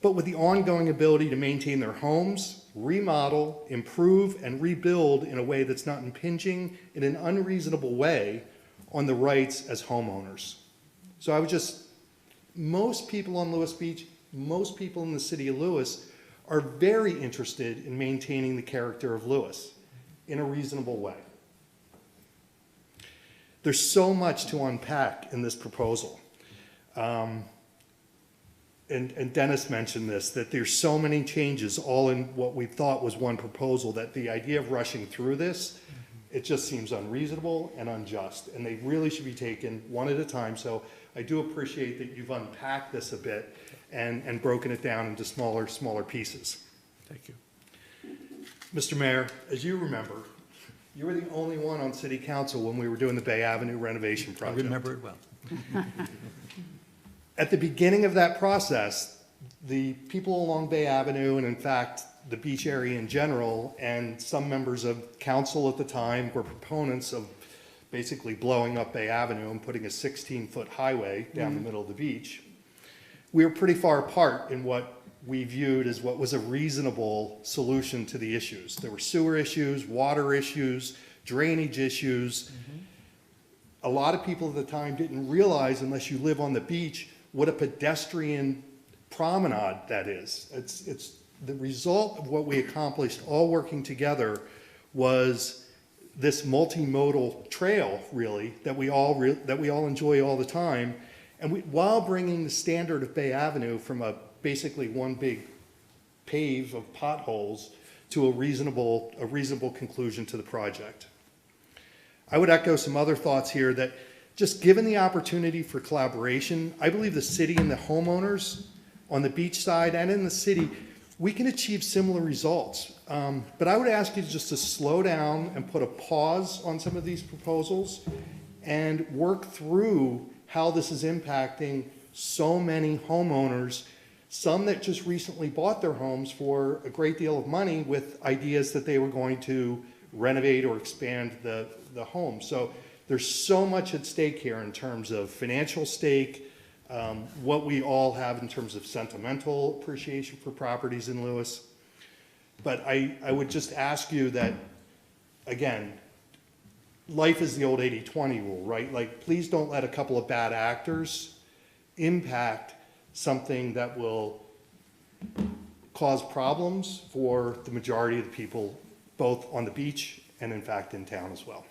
but with the ongoing ability to maintain their homes, remodel, improve, and rebuild in a way that's not impinging in an unreasonable way on the rights as homeowners. So I would most people on Lewis Beach, most people in the city of Lewis are very interested in maintaining the character of Lewis in a reasonable way. There's so much to unpack in this proposal. And Dennis mentioned this, that there's so many changes all in what we thought was one proposal that the idea of rushing through this, it just seems unreasonable and unjust, and they really should be taken one at a time. So I do appreciate that you've unpacked this a bit and broken it down into smaller pieces. Thank you. Mr. Mayor, as you remember, you were the only one on city council when we were doing the Bay Avenue renovation I project. remember it well. At the beginning of that process, the people along Bay Avenue, and in fact, the beach area in general, and some members of council at the time were proponents of basically blowing up Bay Avenue and putting a 16-foot highway down the middle of the beach. We were pretty far apart in what we viewed as what was a reasonable solution to the issues. There were sewer issues, water issues, drainage issues. A lot of people at the time didn't realize, unless you live on the beach, what a pedestrian promenade that is. It's the result of what we accomplished all working together was this multimodal trail, really, that we all enjoy all the time, and while bringing the standard of Bay Avenue from basically one big pave of potholes to a reasonable conclusion to the project. I would echo some other thoughts here that just given the opportunity for collaboration, I believe the city and the homeowners on the beach side and in the city, we can achieve similar results. But I would ask you just to slow down and put a pause on some of these proposals and work through how this is impacting so many homeowners, some that just recently bought their homes for a great deal of money with ideas that they were going to renovate or expand the home. So there's so much at stake here in terms of financial stake, what we all have in terms of sentimental appreciation for properties in Lewis. But I would just ask you that, again, life is the old 80-20 rule, right? Like, please don't let a couple of bad actors impact something that will cause problems for the majority of the people, both on the beach and in fact in town as well.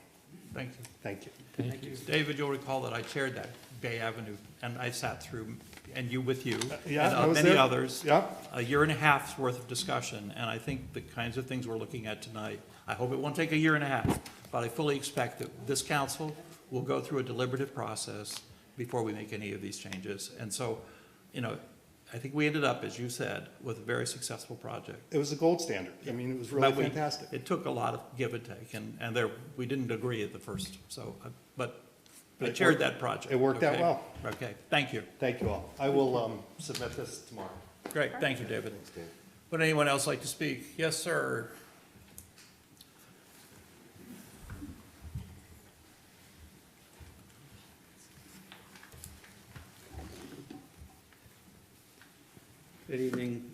Thank you. Thank you. Thank you. David, you'll recall that I chaired that Bay Avenue, and I sat through, and you with you, Yeah, I and was many there. others, Yeah. a year and a half's worth of discussion, and I think the kinds of things we're looking at tonight, I hope it won't take a year and a half, but I fully expect that this council will go through a deliberative process before we make any of these changes. And so, you know, I think we ended up, as you said, with a very successful project. It was a gold standard. I mean, it was really But fantastic. It took a lot of give and take, and there, we didn't agree at the first, so, but I It chaired worked- that project. it worked out okay? well. Okay, thank you. Thank you all. I will submit this tomorrow. Great, thank you, David. Would anyone else like to speak? Yes, sir. Good evening,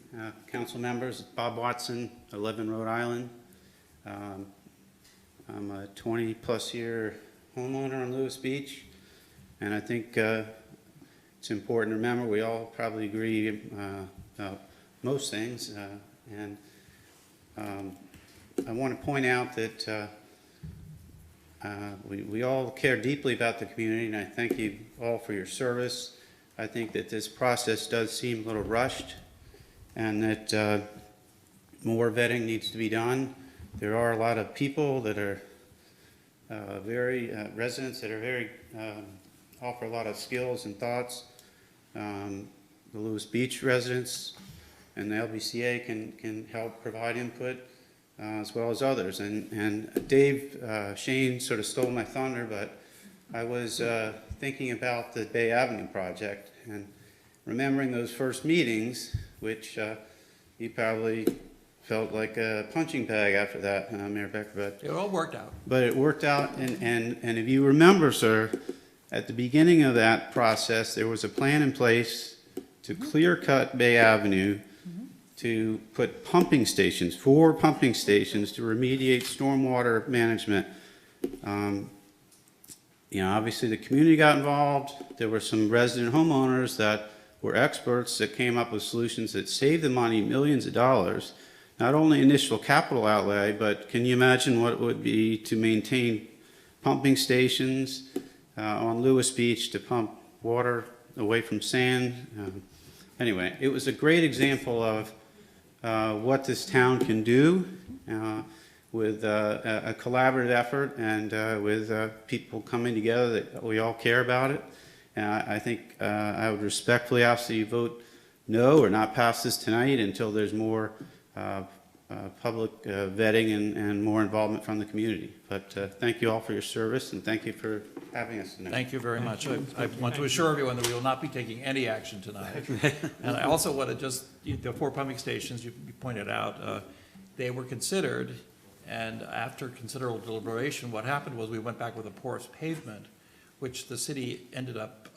council members. Bob Watson, I live in Rhode Island. I'm a 20-plus year homeowner on Lewis Beach, and I think it's important to remember we all probably agree about most things, and I want to point out that we all care deeply about the community, and I thank you all for your service. I think that this process does seem a little rushed, and that more vetting needs to be done. There are a lot of people that are residents that are very, offer a lot of skills and thoughts. The Lewis Beach residents and the LBCA can help provide input, as well as others. And Dave Shane sort of stole my thunder, but I was thinking about the Bay Avenue project and remembering those first meetings, which you probably felt like a punching bag after that, Mayor Becker. But It all worked out. But it worked out, and if you remember, sir, at the beginning of that process, there was a plan in place to clear cut Bay Avenue, to put pumping stations, 4 pumping stations to remediate stormwater management. Obviously the community got involved. There were some resident homeowners that were experts that came up with solutions that saved the money millions of dollars. Not only initial capital outlay, but can you imagine what it would be to maintain pumping stations on Lewis Beach to pump water away from sand? Anyway, it was a great example of what this town can do with a collaborative effort and with people coming together that we all care about it. I think I would respectfully ask that you vote no or not pass this tonight until there's more public vetting and more involvement from the community. But thank you all for your service, and thank you for having us tonight. Thank you very much. I want to assure everyone that we will not be taking any action tonight. And I also want to just, the 4 pumping stations you pointed out, they were considered, and after considerable deliberation, what happened was we went back with a porous pavement, which the city ended up,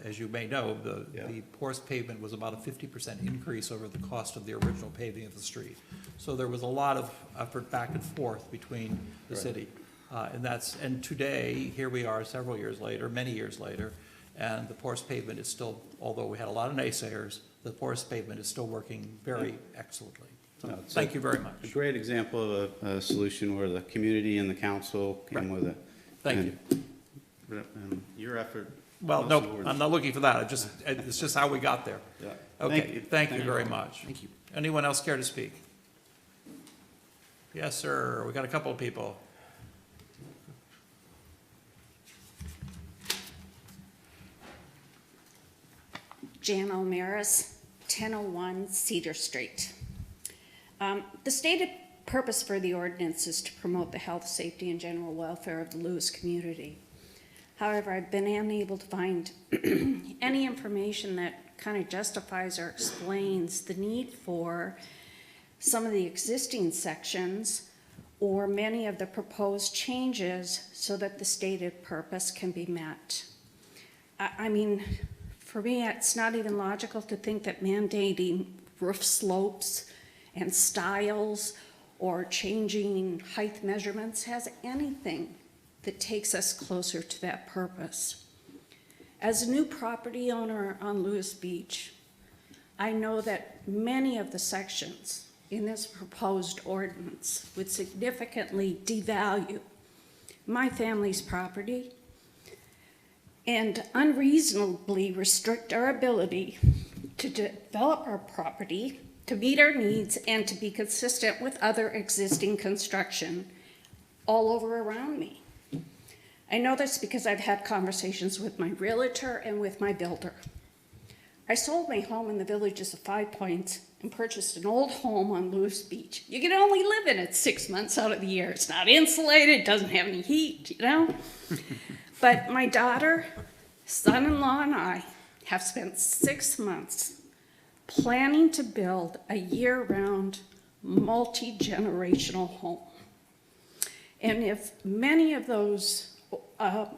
as you may know, the porous pavement was about a 50% increase over the cost of the original paving of the street. So there was a lot of effort back and forth between the city. And today, here we are several years later, many years later, and the porous pavement is still, although we had a lot of naysayers, the porous pavement is still working very excellently. So thank you very much. A great example of a solution where the community and the council came with it. Thank you. Your effort. Well, no, I'm not looking for that. It's just how we got there. Yeah. Okay, thank you very much. Thank you. Anyone else care to speak? Yes, sir. We got a couple of people. Jan O'Maris, 1001 Cedar Street. The stated purpose for the ordinance is to promote the health, safety, and general welfare of the Lewis community. However, I've been unable to find any information that kind of justifies or explains the need for some of the existing sections or many of the proposed changes so that the stated purpose can be met. I mean, for me, it's not even logical to think that mandating roof slopes and styles or changing height measurements has anything that takes us closer to that purpose. As a new property owner on Lewis Beach, I know that many of the sections in this proposed ordinance would significantly devalue my family's property and unreasonably restrict our ability to develop our property, to meet our needs, and to be consistent with other existing construction all over around me. I know this because I've had conversations with my realtor and with my builder. I sold my home in the Villages of 5 Points and purchased an old home on Lewis Beach. You can only live in it 6 months out of the year. It's not insulated, doesn't have any heat, you know? But my daughter, son-in-law, and I have spent 6 months planning to build a year-round, multi-generational home. And if many of those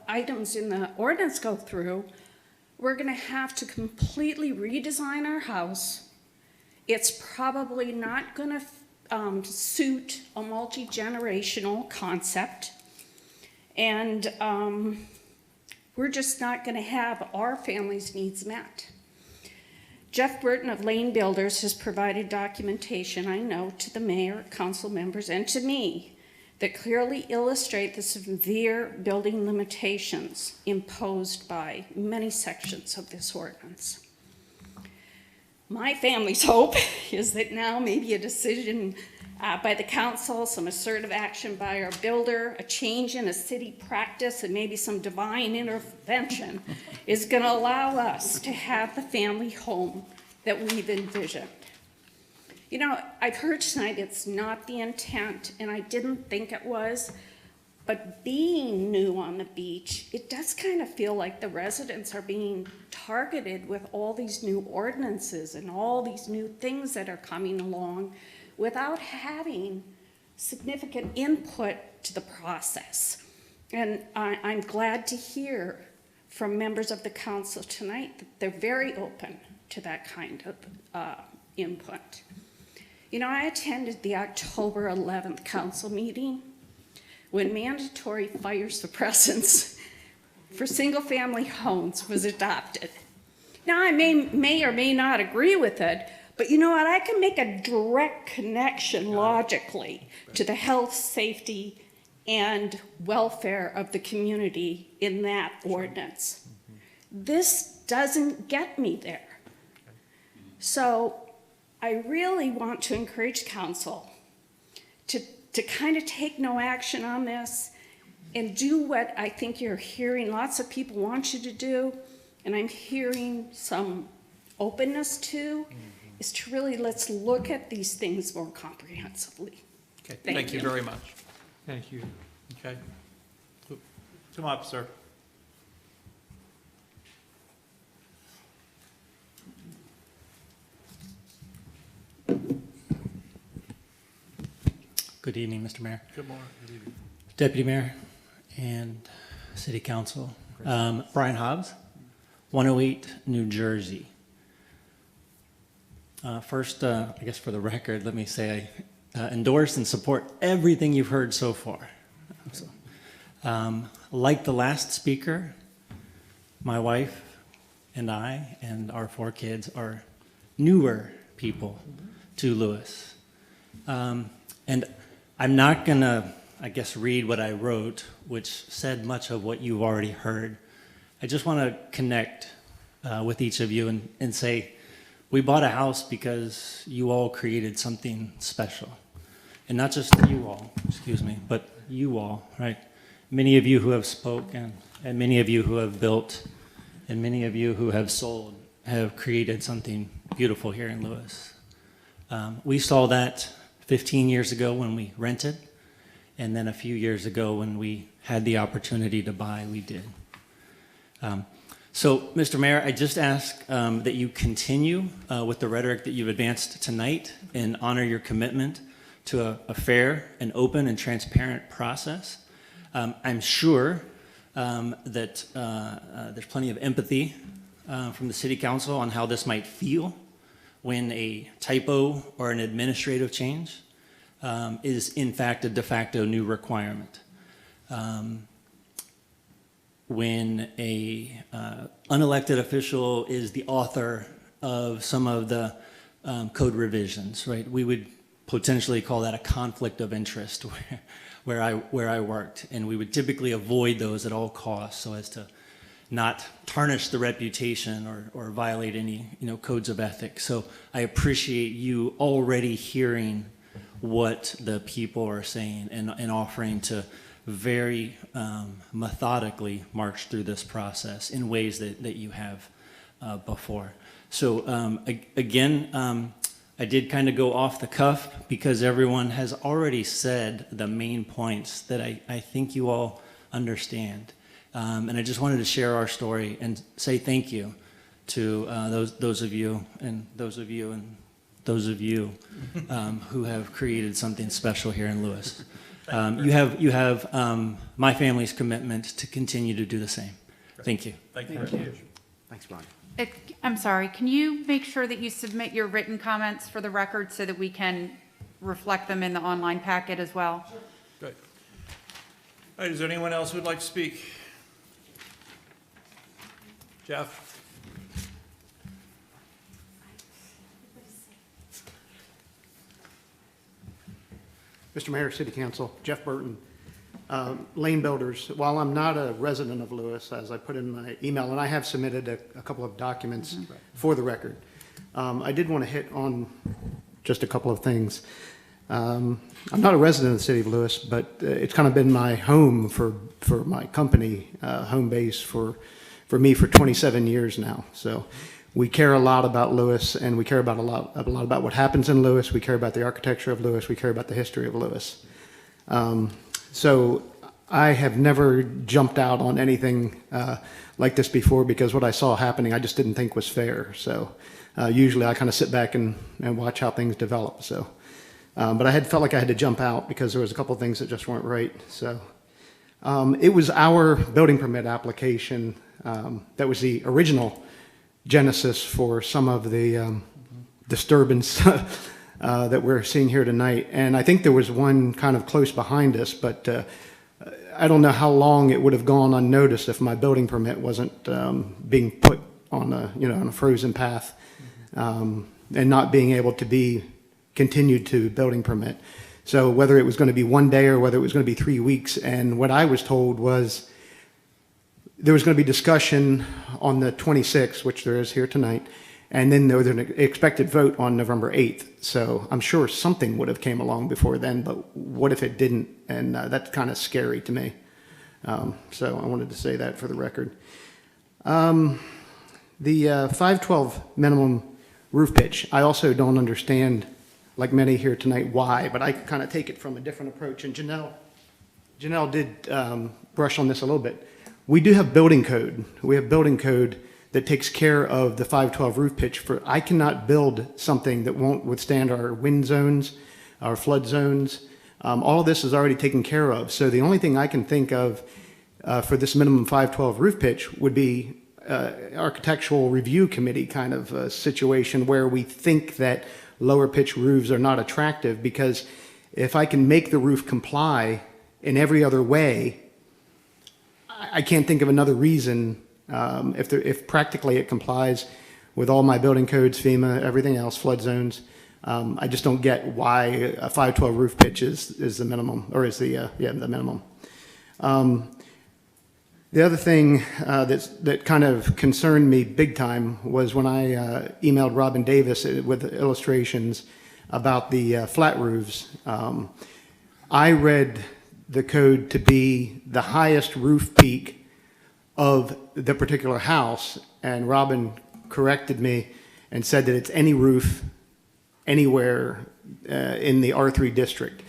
items in the ordinance go through, we're going to have to completely redesign our house It's probably not going to suit a multi-generational concept. And we're just not going to have our family's needs met. Jeff Burton of Lane Builders has provided documentation, I know, to the mayor, council members, and to me that clearly illustrate the severe building limitations imposed by many sections of this ordinance. My family's hope is that now maybe a decision by the council, some assertive action by our builder, a change in a city practice, and maybe some divine intervention is going to allow us to have the family home that we've envisioned. You know, I've heard tonight it's not the intent, and I didn't think it was, but being new on the beach, it does kind of feel like the residents are being targeted with all these new ordinances and all these new things that are coming along without having significant input to the process. And I'm glad to hear from members of the council tonight that they're very open to that kind of input. You know, I attended the October 11th council meeting when mandatory fire suppressants for single-family homes was adopted. Now, I may or may not agree with it, but you know what? I can make a direct connection logically to the health, safety, and welfare of the community in that ordinance. This doesn't get me there. So I really want to encourage council to kind of take no action on this and do what I think you're hearing lots of people want you to do, and I'm hearing some openness to, is to really let's look at these things more comprehensively. Okay, thank you very much. Thank you. Okay. Come up, sir. Good evening, Mr. Mayor. Good morning. Good evening. Deputy Mayor and City Council. Brian Hobbs, 108 New Jersey. First, I guess for the record, let me say I endorse and support everything you've heard so far. So, like the last speaker, my wife and I and our 4 kids are newer people to Lewis. And I'm not going to, I guess, read what I wrote, which said much of what you've already heard. I just want to connect with each of you and say, we bought a house because you all created something special. And not just you all, excuse me, but you all, right? Many of you who have spoken, and many of you who have built, and many of you who have sold, have created something beautiful here in Lewis. We saw that 15 years ago when we rented, and then a few years ago when we had the opportunity to buy, we did. So, Mr. Mayor, I just ask that you continue with the rhetoric that you've advanced tonight and honor your commitment to a fair and open and transparent process. I'm sure that there's plenty of empathy from the City Council on how this might feel when a typo or an administrative change is in fact a de facto new requirement. When a unelected official is the author of some of the code revisions, right? We would potentially call that a conflict of interest where I worked, and we would typically avoid those at all costs so as to not tarnish the reputation or violate any codes of ethics. So I appreciate you already hearing what the people are saying and offering to very methodically march through this process in ways that you have before. So again, I did kind of go off the cuff because everyone has already said the main points that I think you all understand. And I just wanted to share our story and say thank you to those of you and those of you and those of you who have created something special here in Lewis. You have my family's commitment to continue to do the same. Thank you. Thank you very much. Thanks, Brian. I'm sorry, can you make sure that you submit your written comments for the record so that we can reflect them in the online packet as well? Good. All right, is there anyone else who would like to speak? Jeff? Mr. Mayor, City Council, Jeff Burton. Lane Builders, while I'm not a resident of Lewis, as I put in my email, and I have submitted a couple of documents for the record, I did want to hit on just a couple of things. I'm not a resident of the city of Lewis, but it's kind of been my home for my company, home base for me for 27 years now. So we care a lot about Lewis, and we care about a lot about what happens in Lewis. We care about the architecture of Lewis. We care about the history of Lewis. So I have never jumped out on anything like this before, because what I saw happening I just didn't think was fair. So usually I kind of sit back and watch how things develop. So, but I had felt like I had to jump out because there was a couple of things that just weren't right. So it was our building permit application that was the original genesis for some of the disturbance that we're seeing here tonight. And I think there was one kind of close behind us, but I don't know how long it would have gone unnoticed if my building permit wasn't being put on on a frozen path, and not being able to be continued to building permit. So whether it was going to be 1 day or whether it was going to be 3 weeks, and what I was told was there was going to be discussion on the 26th, which there is here tonight, and then there was an expected vote on November 8th. So I'm sure something would have came along before then, but what if it didn't? And that's kind of scary to me. So I wanted to say that for the record. The 512 minimum roof pitch, I also don't understand, like many here tonight, why, but I kind of take it from a different approach. And Janelle did brush on this a little bit. We do have building code. We have building code that takes care of the 512 roof pitch. I cannot build something that won't withstand our wind zones, our flood zones. All of this is already taken care of. So the only thing I can think of for this minimum 512 roof pitch would be architectural review committee kind of a situation where we think that lower pitch roofs are not attractive, because if I can make the roof comply in every other way, I can't think of another reason. If practically it complies with all my building codes, FEMA, everything else, flood zones, I just don't get why a 512 roof pitch is the minimum, or is the minimum. The other thing that kind of concerned me big time was when I emailed Robin Davis with illustrations about the flat roofs. I read the code to be the highest roof peak of the particular house, and Robin corrected me and said that it's any roof anywhere in the R3 district.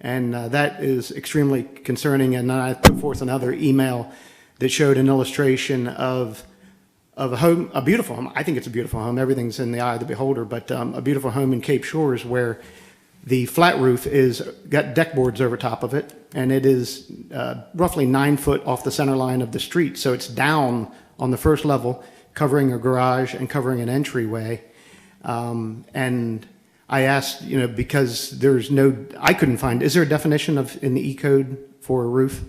And that is extremely concerning. And then I put forth another email that showed an illustration of a home, a beautiful home. I think it's a beautiful home. Everything's in the eye of the beholder, but a beautiful home in Cape Shores where the flat roof is got deck boards over top of it, and it is roughly 9 foot off the center line of the street. So it's down on the first level, covering a garage and covering an entryway. And I asked, because there's I couldn't find, is there a definition in the E-code for a roof?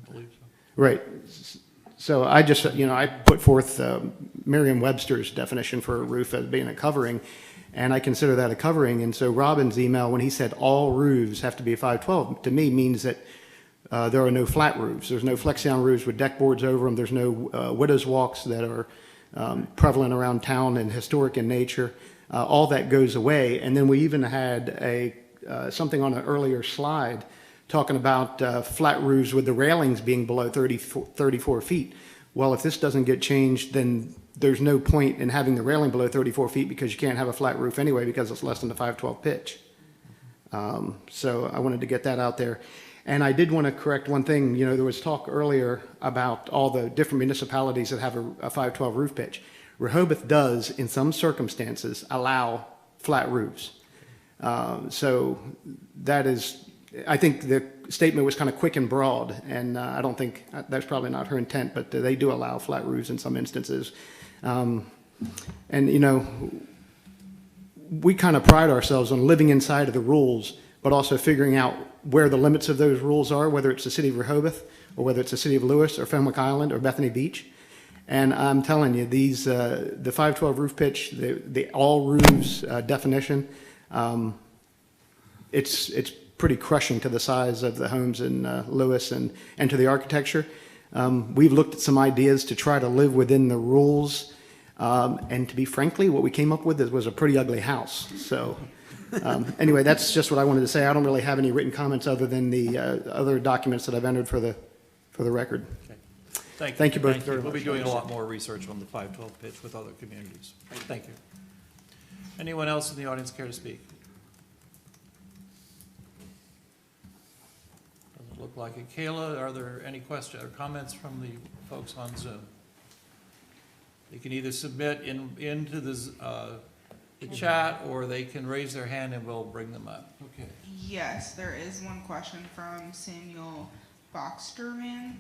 I believe so. Right. So I just, I put forth Merriam-Webster's definition for a roof as being a covering, and I consider that a covering. And so Robin's email, when he said all roofs have to be a 512, to me means that there are no flat roofs. There's no flex-down roofs with deck boards over them. There's no widow's walks that are prevalent around town and historic in nature. All that goes away. And then we even had something on an earlier slide talking about flat roofs with the railings being below 34 feet. Well, if this doesn't get changed, then there's no point in having the railing below 34 feet, because you can't have a flat roof anyway because it's less than the 512 pitch. So I wanted to get that out there. And I did want to correct one thing. There was talk earlier about all the different municipalities that have a 512 roof pitch. Rehoboth does, in some circumstances, allow flat roofs. So that is I think the statement was kind of quick and broad, and I don't think, that's probably not her intent, but they do allow flat roofs in some instances. And, you know, we kind of pride ourselves on living inside of the rules, but also figuring out where the limits of those rules are, whether it's the city of Rehoboth, or whether it's the city of Lewis, or Fenwick Island, or Bethany Beach. And I'm telling you, these, the 512 roof pitch, the all roofs definition, it's pretty crushing to the size of the homes in Lewis and to the architecture. We've looked at some ideas to try to live within the rules. And to be frankly, what we came up with was a pretty ugly house. So anyway, that's just what I wanted to say. I don't really have any written comments other than the other documents that I've entered for the record. Okay. Thank you both very much. We'll be doing a lot more research on the 512 pitch with other communities. Thank you. Anyone else in the audience care to speak? Doesn't look like it. Kayla, are there any questions or comments from the folks on Zoom? They can either submit into the chat, or they can raise their hand and we'll bring them up. Okay. Yes, there is one question from Samuel Boxterman.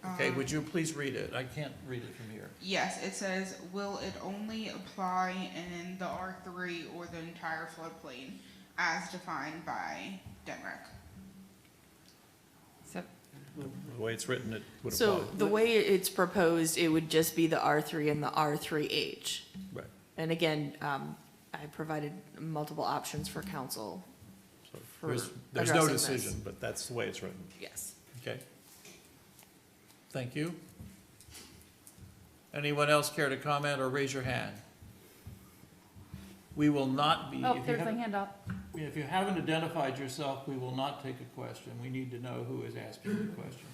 Okay, would you please read it? I can't read it from here. Yes, it says, will it only apply in the R3 or the entire floodplain as defined by DENREC? So, The way it's written, it would apply. So the way it's proposed, it would just be the R3 and the R3H. Right. And again, I provided multiple options for council. So there's no addressing this. decision, but that's the way it's written. Yes. Okay. Thank you. Anyone else care to comment or raise your hand? We will not be. oh, if you there's a haven't- hand up. If you haven't identified yourself, we will not take a question. We need to know who is asking the question.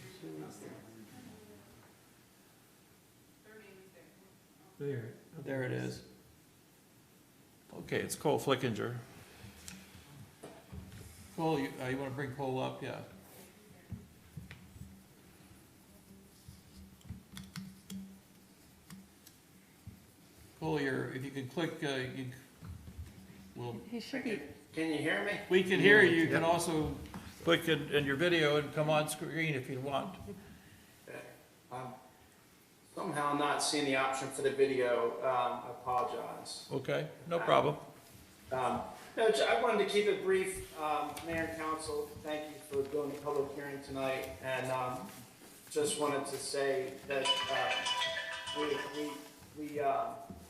There it is. Okay, it's Cole Flickinger. Cole, you want to bring Cole up? Yeah. Cole, if you can click, He should be. Can you hear me? we can hear you. You can also click in your video and come on screen if you want. Somehow I'm not seeing the option for the video. I apologize. Okay, no problem. No, I wanted to keep it brief. Mayor and council, thank you for doing the public hearing tonight. And just wanted to say that we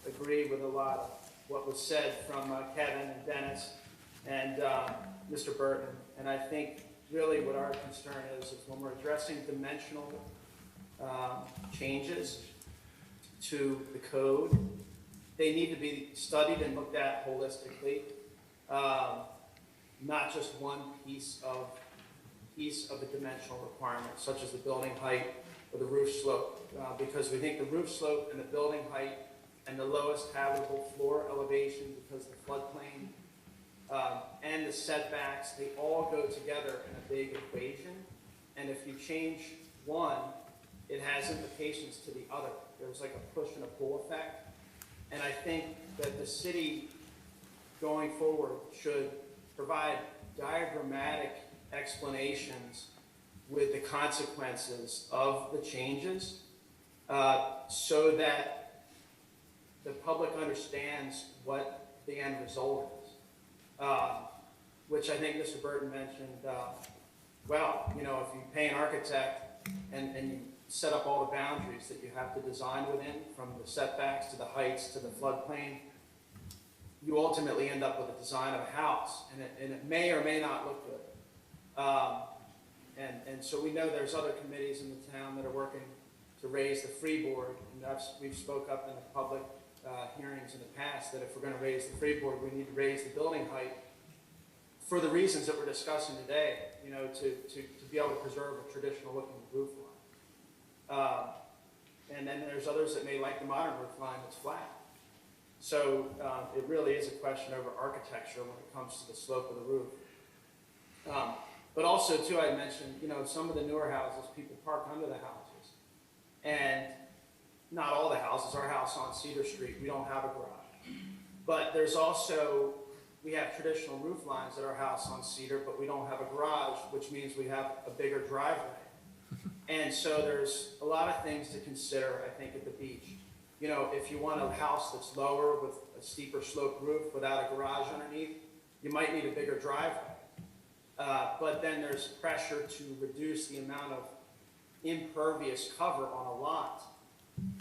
agree with a lot of what was said from Kevin and Dennis and Mr. Burton. And I think really what our concern is when we're addressing dimensional changes to the code, they need to be studied and looked at holistically, not just one piece of the dimensional requirements, such as the building height or the roof slope, because we think the roof slope and the building height and the lowest habitable floor elevation, because the floodplain and the setbacks, they all go together in a big equation. And if you change one, it has implications to the other. There's like a push and a pull effect. And I think that the city going forward should provide diagrammatic explanations with the consequences of the changes so that the public understands what the end result is. Which I think Mr. Burton mentioned, well, you know, if you pay an architect and you set up all the boundaries that you have to design within, from the setbacks to the heights to the floodplain, you ultimately end up with a design of a house, and it may or may not look good. And so we know there's other committees in the town that are working to raise the freeboard, and we've spoke up in the public hearings in the past that if we're going to raise the freeboard, we need to raise the building height for the reasons that we're discussing today, you know, to be able to preserve a traditional looking roof line. And then there's others that may like the modern roof line that's flat. So it really is a question over architecture when it comes to the slope of the roof. But also, too, I mentioned, you know, some of the newer houses, people park under the houses. And not all the houses. Our house on Cedar Street, we don't have a garage. But there's also we have traditional roof lines at our house on Cedar, but we don't have a garage, which means we have a bigger driveway. And so there's a lot of things to consider, I think, at the beach. You know, if you want a house that's lower with a steeper slope roof without a garage underneath, you might need a bigger driveway. But then there's pressure to reduce the amount of impervious cover on a lot.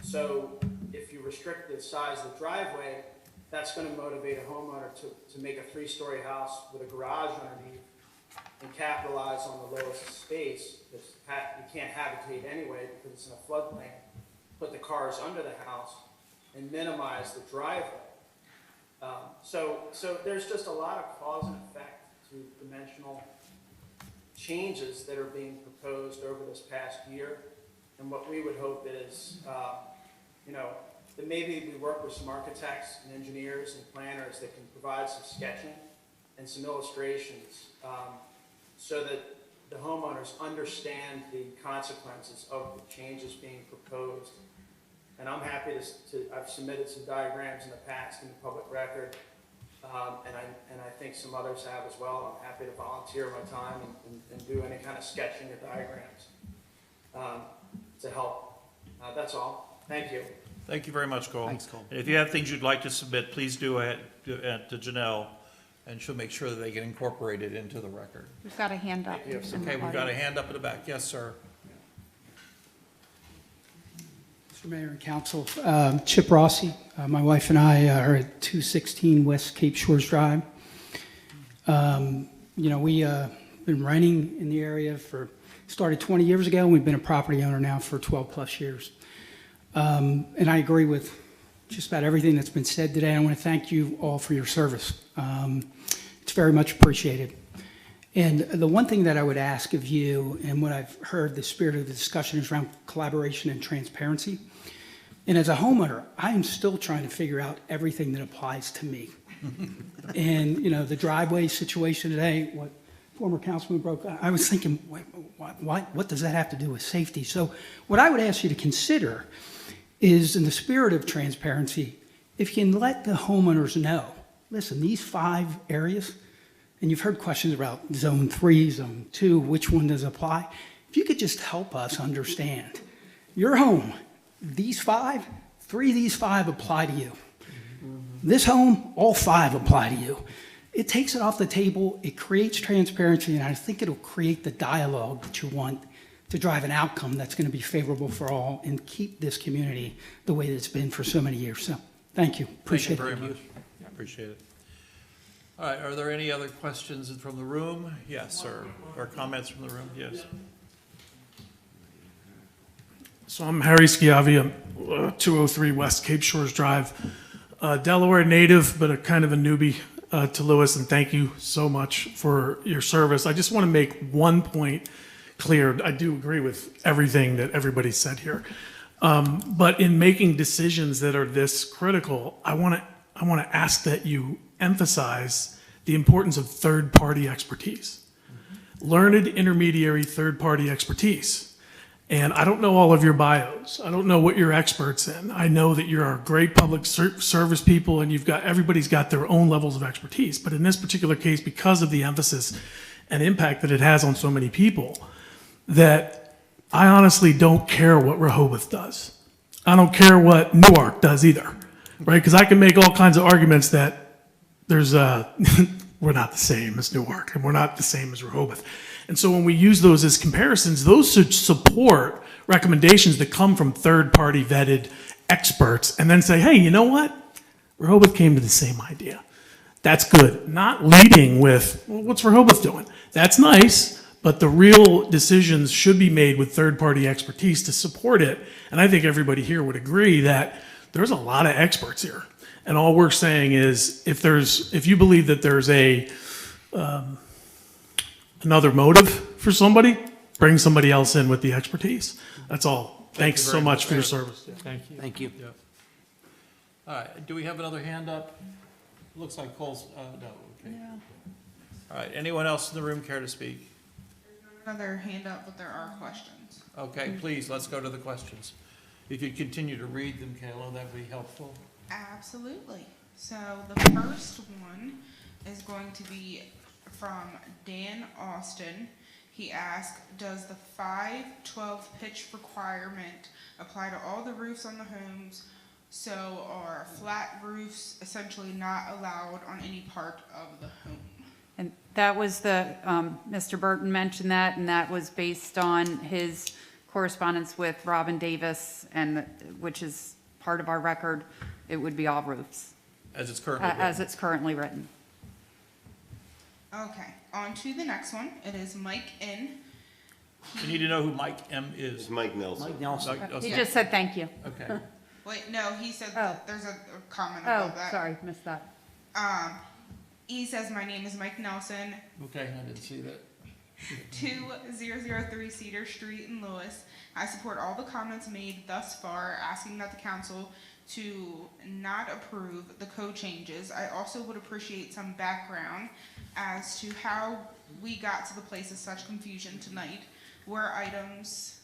So if you restrict the size of the driveway, that's going to motivate a homeowner to make a 3-story house with a garage underneath and capitalize on the lowest space. Because you can't habitate anyway because it's in a floodplain. Put the cars under the house and minimize the driveway. So there's just a lot of cause and effect to dimensional changes that are being proposed over this past year. And what we would hope is, you know, that maybe we work with some architects and engineers and planners that can provide some sketching and some illustrations so that the homeowners understand the consequences of the changes being proposed. And I'm happy I've submitted some diagrams in the past in the public record, and I think some others have as well. I'm happy to volunteer my time and do any kind of sketching or diagrams to help. That's all. Thank you. Thank you very much, Cole. Thanks, Cole. And if you have things you'd like to submit, please do it to Janelle, and she'll make sure that they get incorporated into the record. We've got a hand up. Okay, we've got a hand up in the back. Yes, sir. Mr. Mayor and Council, Chip Rossi. My wife and I are at 216 West Cape Shores Drive. You know, we've been renting in the area started 20 years ago, and we've been a property owner now for 12 plus years. And I agree with just about everything that's been said today. I want to thank you all for your service. It's very much appreciated. And the one thing that I would ask of you, and what I've heard the spirit of the discussion is around collaboration and transparency. And as a homeowner, I am still trying to figure out everything that applies to me. And, you know, the driveway situation today, what former councilman broke, I was thinking, what does that have to do with safety? So what I would ask you to consider is, in the spirit of transparency, if you can let the homeowners know, listen, these 5 areas, and you've heard questions about zone 3, zone 2, which one does apply? If you could just help us understand, your home, these 5, 3 of these 5 apply to you. This home, all 5 apply to you. It takes it off the table, it creates transparency, and I think it'll create the dialogue that you want to drive an outcome that's going to be favorable for all and keep this community the way that it's been for so many years. So, thank you. Appreciate it. Thank you very much. I appreciate it. All right, are there any other questions from the room? Yes, sir. Or comments from the room? Yes. So I'm Harry Schiavi, 203 West Cape Shores Drive. Delaware native, but a kind of a newbie to Lewis, and thank you so much for your service. I just want to make one point clear. I do agree with everything that everybody said here. But in making decisions that are this critical, I want to ask that you emphasize the importance of third-party expertise. Learned intermediary third-party expertise. And I don't know all of your bios. I don't know what you're experts in. I know that you're great public service people, and everybody's got their own levels of expertise. But in this particular case, because of the emphasis and impact that it has on so many people, that I honestly don't care what Rehoboth does. I don't care what Newark does either, right? Because I can make all kinds of arguments that we're not the same as Newark, and we're not the same as Rehoboth. And so when we use those as comparisons, those should support recommendations that come from third-party vetted experts and then say, hey, you know what? Rehoboth came to the same idea. That's good. Not leading with, well, what's Rehoboth doing? That's nice, but the real decisions should be made with third-party expertise to support it. And I think everybody here would agree that there's a lot of experts here. And all we're saying is, if you believe that there's another motive for somebody, bring somebody else in with the expertise. That's all. Thanks so much for your service. Thank you. Thank you. Yeah. All right, do we have another hand up? Looks like Cole's, no, okay. Yeah. All right, anyone else in the room care to speak? There's another hand up, but there are questions. Okay, please, let's go to the questions. If you'd continue to read them, Kayla, that'd be helpful. Absolutely. So the first one is going to be from Dan Austin. He asked, does the 512 pitch requirement apply to all the roofs on the homes? So are flat roofs essentially not allowed on any part of the home? And that was the, Mr. Burton mentioned that, and that was based on his correspondence with Robin Davis, and, which is part of our record. It would be all roofs. As it's currently written. As it's currently written. Okay, on to the next one. It is Mike N. You need to know who Mike M is. It's Mike Nelson. Mike Nelson. He just said thank you. Okay. Wait, no, he said that there's a comment Oh, about that. sorry, missed that. He says, my name is Mike Nelson, Okay, I didn't see that. 2003 Cedar Street in Lewis. I support all the comments made thus far, asking that the council to not approve the code changes. I also would appreciate some background as to how we got to the place of such confusion tonight, where items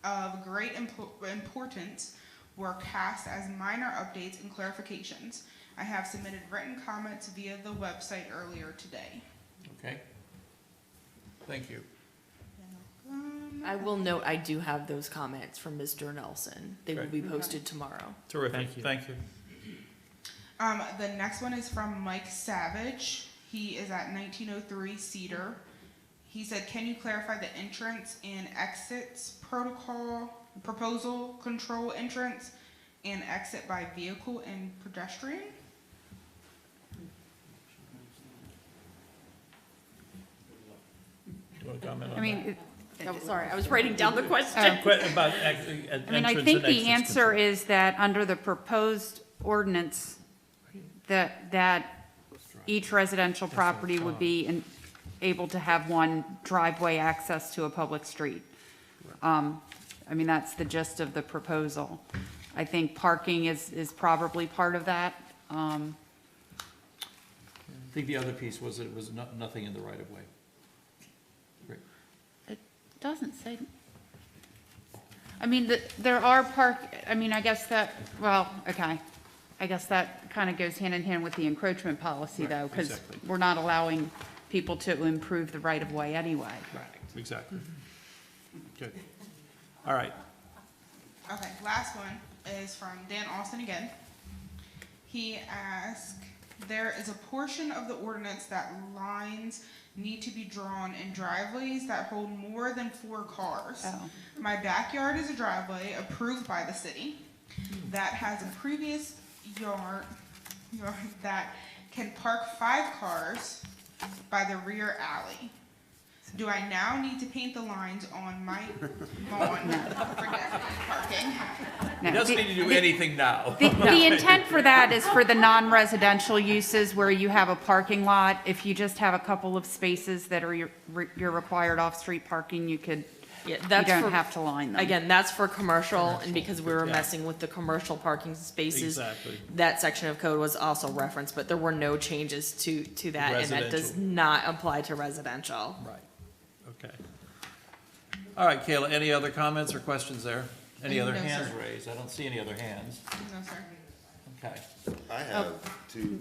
of great importance were cast as minor updates and clarifications. I have submitted written comments via the website earlier today. Okay. Thank you. I will note, I do have those comments from Mr. Nelson. They will be posted tomorrow. Terrific. Thank you. The next one is from Mike Savage. He is at 1903 Cedar. He said, can you clarify the entrance and exits proposal control entrance and exit by vehicle and pedestrian? Do you want to comment on I mean, Sorry, I was writing down the question. About I mean, I think the answer is that under the proposed ordinance, that each residential property would be able to have one driveway access to a public street. I mean, that's the gist of the proposal. I think parking is probably part of that. I think the other piece was that it was nothing in the right of way. Great. It doesn't say, I mean, there are I mean, I guess that, well, okay. I guess that kind of goes hand in hand with the encroachment policy, though, because exactly. we're not allowing people to improve the right of way anyway. Right, exactly. Good. All right. Okay, last one is from Dan Austin again. He asked, there is a portion of the ordinance that lines need to be drawn in driveways that hold more than 4 cars. Oh. My backyard is a driveway approved by the city that has a previous yard that can park 5 cars by the rear alley. Do I now need to paint the lines on my lawn for designated parking? He doesn't need to do anything now. The intent for that is for the non-residential uses where you have a parking lot. If you just have a couple of spaces that are your required off-street parking, you could, Yeah, you that's don't for, have to line them. again, that's for commercial, and because we were messing with the commercial parking spaces. Exactly. That section of code was also referenced, but there were no changes to that, and that does Residential. not apply to residential. Right. Okay. All right, Kayla, any other comments or questions there? Any other No, hands sir. raised? I don't see any other hands. No, sir. Okay. I have 2,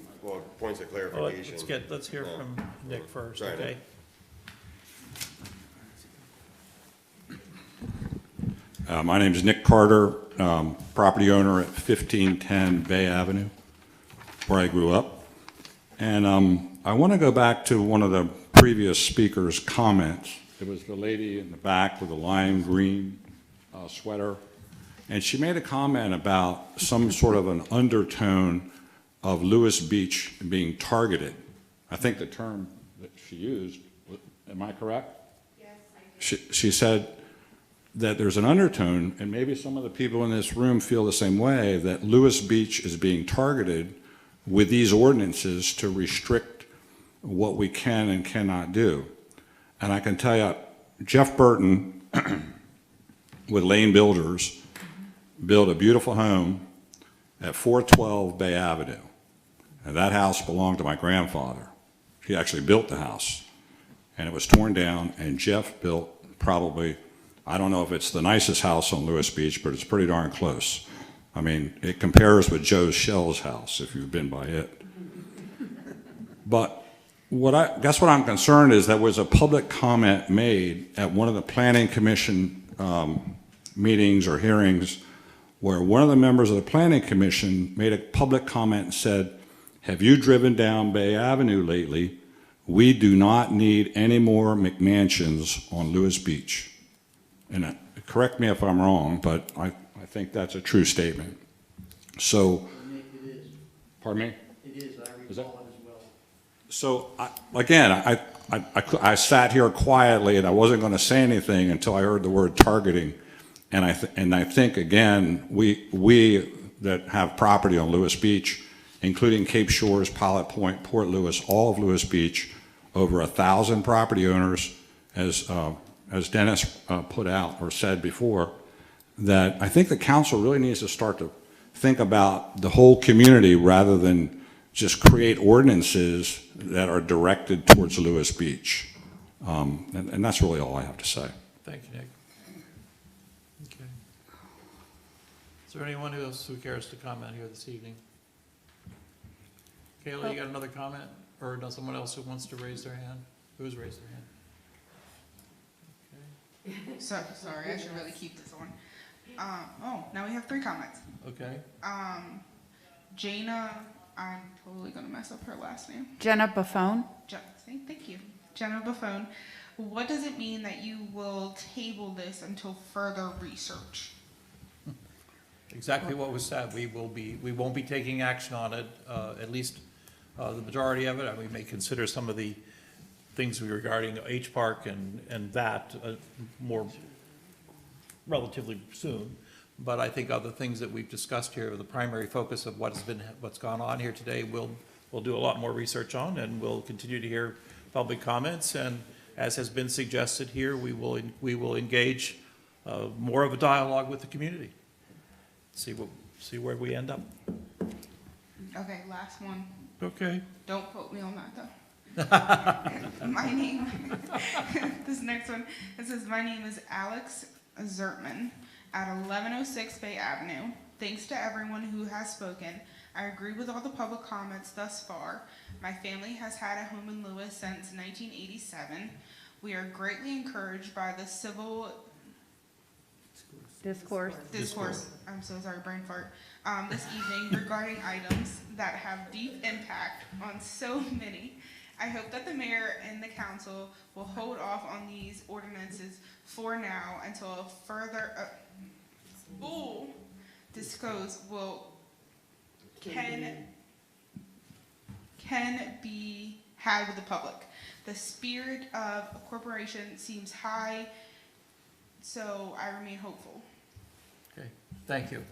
points of Well, clarification. let's hear from Nick first, Right. okay? My name is Nick Carter, property owner at 1510 Bay Avenue, where I grew up. And I want to go back to one of the previous speaker's comments. It was the lady in the back with the lime green sweater. And she made a comment about some sort of an undertone of Lewis Beach being targeted. I think the term that she used, am I correct? Yes. She said that there's an undertone, and maybe some of the people in this room feel the same way, that Lewis Beach is being targeted with these ordinances to restrict what we can and cannot do. And I can tell you, Jeff Burton with Lane Builders built a beautiful home at 412 Bay Avenue. And that house belonged to my grandfather. He actually built the house. And it was torn down, and Jeff built probably, I don't know if it's the nicest house on Lewis Beach, but it's pretty darn close. I mean, it compares with Joe Shell's house, if you've been by it. But what I'm concerned is that was a public comment made at one of the planning commission meetings or hearings where one of the members of the planning commission made a public comment and said, have you driven down Bay Avenue lately? We do not need any more McMansions on Lewis Beach. And correct me if I'm wrong, but I think that's a true statement. So, It is. pardon me? It is, I Is that- recall it as well. So, I sat here quietly and I wasn't going to say anything until I heard the word targeting. And I think, again, we that have property on Lewis Beach, including Cape Shores, Pilot Point, Port Louis, all of Lewis Beach, over 1,000 property owners, as Dennis put out or said before, that I think the council really needs to start to think about the whole community rather than just create ordinances that are directed towards Lewis Beach. And that's really all I have to say. Thank you, Nick. Okay. Is there anyone else who cares to comment here this evening? Kayla, you got another comment? Or does someone else who wants to raise their hand? Who's raised their hand? So, sorry, I should really keep this on. Now we have 3 comments. Okay. Jana, I'm totally gonna mess up her last name. Jenna Buffone? Thank you. Jenna Buffone. What does it mean that you will table this until further research? Exactly what was said. We won't be taking action on it, at least the majority of it. And we may consider some of the things regarding H Park and that more relatively soon. But I think other things that we've discussed here, the primary focus of what's gone on here today, we'll do a lot more research on, and we'll continue to hear public comments. And as has been suggested here, we will engage more of a dialogue with the community. See where we end up. Okay, last one. Okay. Don't quote me on that though. My name, this next one, it says, my name is Alex Zertman at 1106 Bay Avenue. Thanks to everyone who has spoken. I agree with all the public comments thus far. My family has had a home in Lewis since 1987. We are greatly encouraged by the civil Discourse. I'm so sorry, brain fart. This evening regarding items that have deep impact on so many. I hope that the mayor and the council will hold off on these ordinances for now until a further full discourse can be had with the public. The spirit of a corporation seems high, so I remain hopeful. Okay, thank you.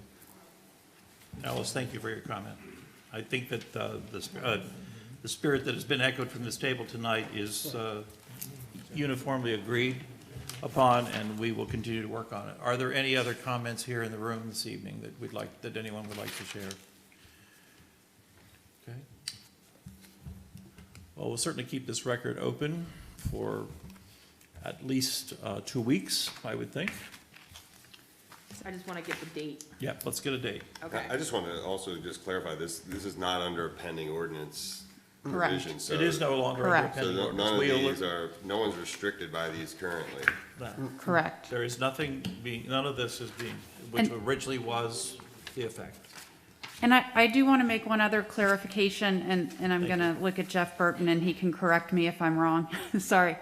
Alice, thank you for your comment. I think that the spirit that has been echoed from this table tonight is uniformly agreed upon, and we will continue to work on it. Are there any other comments here in the room this evening that anyone would like to share? Okay. Well, we'll certainly keep this record open for at least 2 weeks, I would think. So I just want to get the date. Yeah, let's get a date. Okay. I just want to also just clarify this is not under a pending ordinance Correct. provision. So It is no longer under a Correct. pending So ordinance. none of We these no one's restricted by these currently. Correct. There is none of this is being, which originally was the effect. And I do want to make one other clarification, and I'm going to look at Jeff Burton, and he can correct me if I'm wrong. Sorry.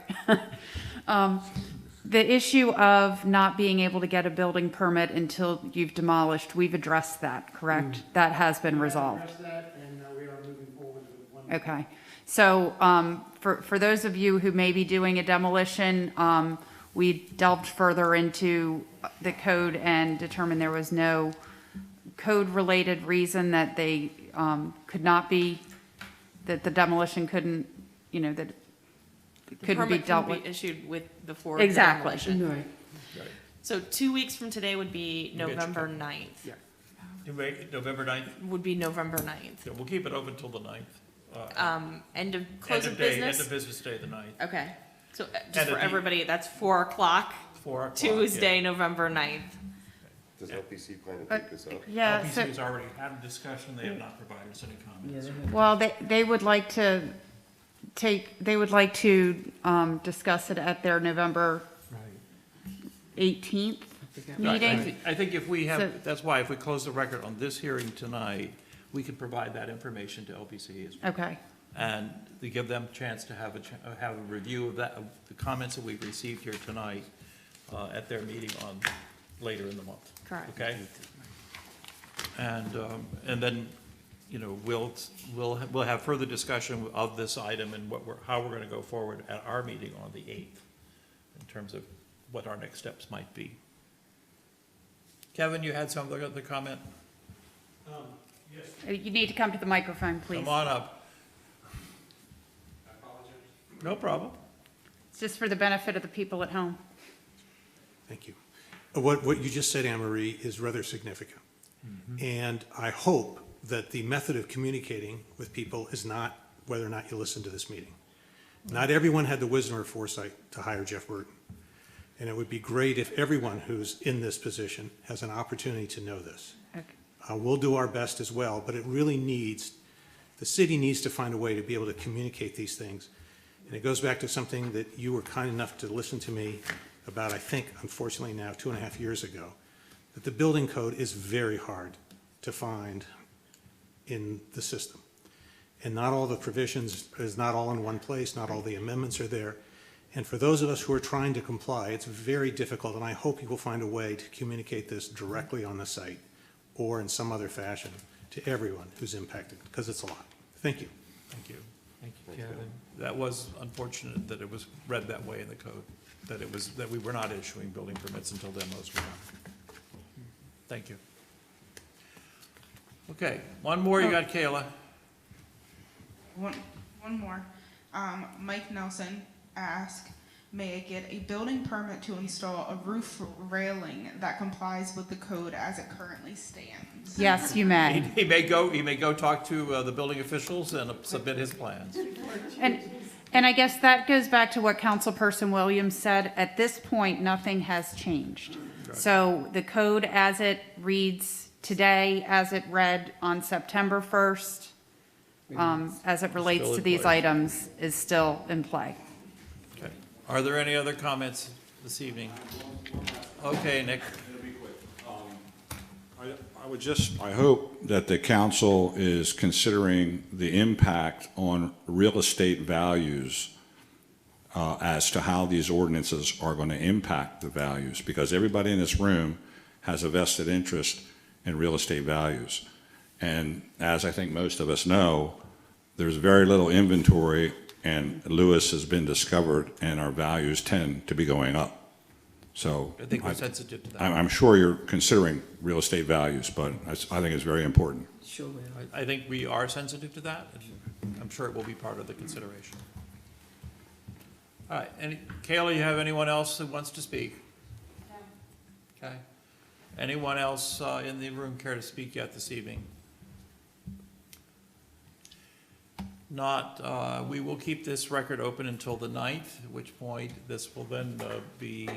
The issue of not being able to get a building permit until you've demolished, we've addressed that, correct? That has been resolved. Address that, and we are moving forward with one. Okay. So for those of you who may be doing a demolition, we delved further into the code and determined there was no code-related reason that they could not be, that the demolition couldn't, that it couldn't be dealt with. The permit couldn't be issued with before Exactly. demolition. Right. So 2 weeks from today would be November 9th. Yeah. November 9th? Would be November 9th. Yeah, we'll keep it open till the 9th. End of close of End business? of business day, the 9th. Okay. So End just of for the- everybody, that's 4 o'clock. 4 o'clock. Tuesday, November 9th. Does LPC plan to take this up? Yeah, LPC has already had a discussion. They have not provided us any comments. Well, they would like to they would like to discuss it at their November 18th meeting. I think if we So- have, that's why if we close the record on this hearing tonight, we can provide that information to LPC as well. Okay, And to give them a chance to have have a review of that, of the comments that we've received here tonight at their meeting on, later in the month. Correct. Okay? And then, you know, we'll have further discussion of this item and how we're gonna go forward at our meeting on the 8th in terms of what our next steps might be. Kevin, you had some other comment? you need to come to the microphone, please. Come on up. No problem. It's just for the benefit of the people at home. Thank you. What you just said, Anne Marie, is rather significant. And I hope that the method of communicating with people is not whether or not you listen to this meeting. Not everyone had the wisdom or foresight to hire Jeff Burton. And it would be great if everyone who's in this position has an opportunity to know this. Okay. We'll do our best as well, but it really needs, the city needs to find a way to be able to communicate these things. And it goes back to something that you were kind enough to listen to me about, I think, unfortunately now, 2.5 years ago, that the building code is very hard to find in the system. And not all the provisions is not all in one place, not all the amendments are there. And for those of us who are trying to comply, it's very difficult, and I hope you will find a way to communicate this directly on the site or in some other fashion to everyone who's impacted, because it's a lot. Thank you. Thank you. Thank you, Kevin. That was unfortunate that it was read that way in the code, that we were not issuing building permits until demos were done. Thank you. Okay, one more, you got Kayla. One more. Mike Nelson asked, may I get a building permit to install a roof railing that complies with the code as it currently stands? Yes, you may. He may go talk to the building officials and submit his plans. And I guess that goes back to what Councilperson Williams said. At this point, nothing has changed. So the code as it reads today, as it read on September 1st, as it relates Still to in these place. items, is still in play. Okay. Are there any other comments this evening? Okay, Nick. I hope that the council is considering the impact on real estate values as to how these ordinances are going to impact the values, because everybody in this room has a vested interest in real estate values. And as I think most of us know, there's very little inventory, and Lewis has been discovered, and our values tend to be going up. So I think we're sensitive to that. I'm sure you're considering real estate values, but I think it's very important. Sure will. I think we are sensitive to that, and I'm sure it will be part of the consideration. All right, Kayla, you have anyone else who wants to speak? No. Okay. Anyone else in the room care to speak yet this evening? Not, we will keep this record open until the 9th, at which point this will then be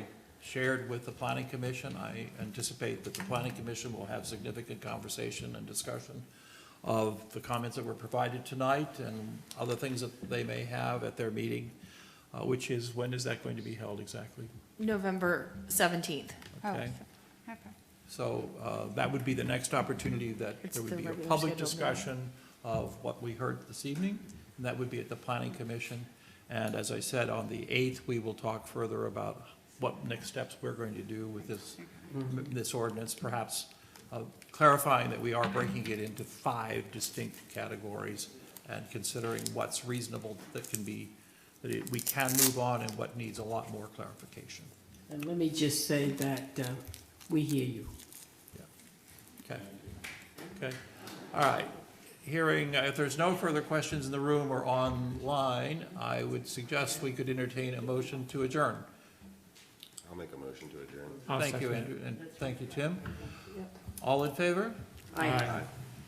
shared with the Planning Commission. I anticipate that the Planning Commission will have significant conversation and discussion of the comments that were provided tonight and other things that they may have at their meeting, which is, when is that going to be held exactly? November 17th. Okay. So that would be the next opportunity that It's there would the be a regular public scheduled discussion of what we heard this evening, and that would be at the Planning Commission. And as I said, on the 8th, we will talk further about what next steps we're going to do with this ordinance, perhaps clarifying that we are breaking it into 5 distinct categories and considering what's reasonable that can be, we can move on and what needs a lot more clarification. And let me just say that we hear you. Okay. Okay. All right. Hearing, if there's no further questions in the room or online, I would suggest we could entertain a motion to adjourn. I'll make a motion to adjourn. Thank you, Andrew, and thank you, Tim. All in favor? Aye. Aye.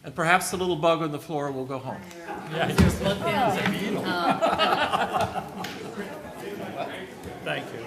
And perhaps the little bug on the floor will go home. Yeah, Thank you.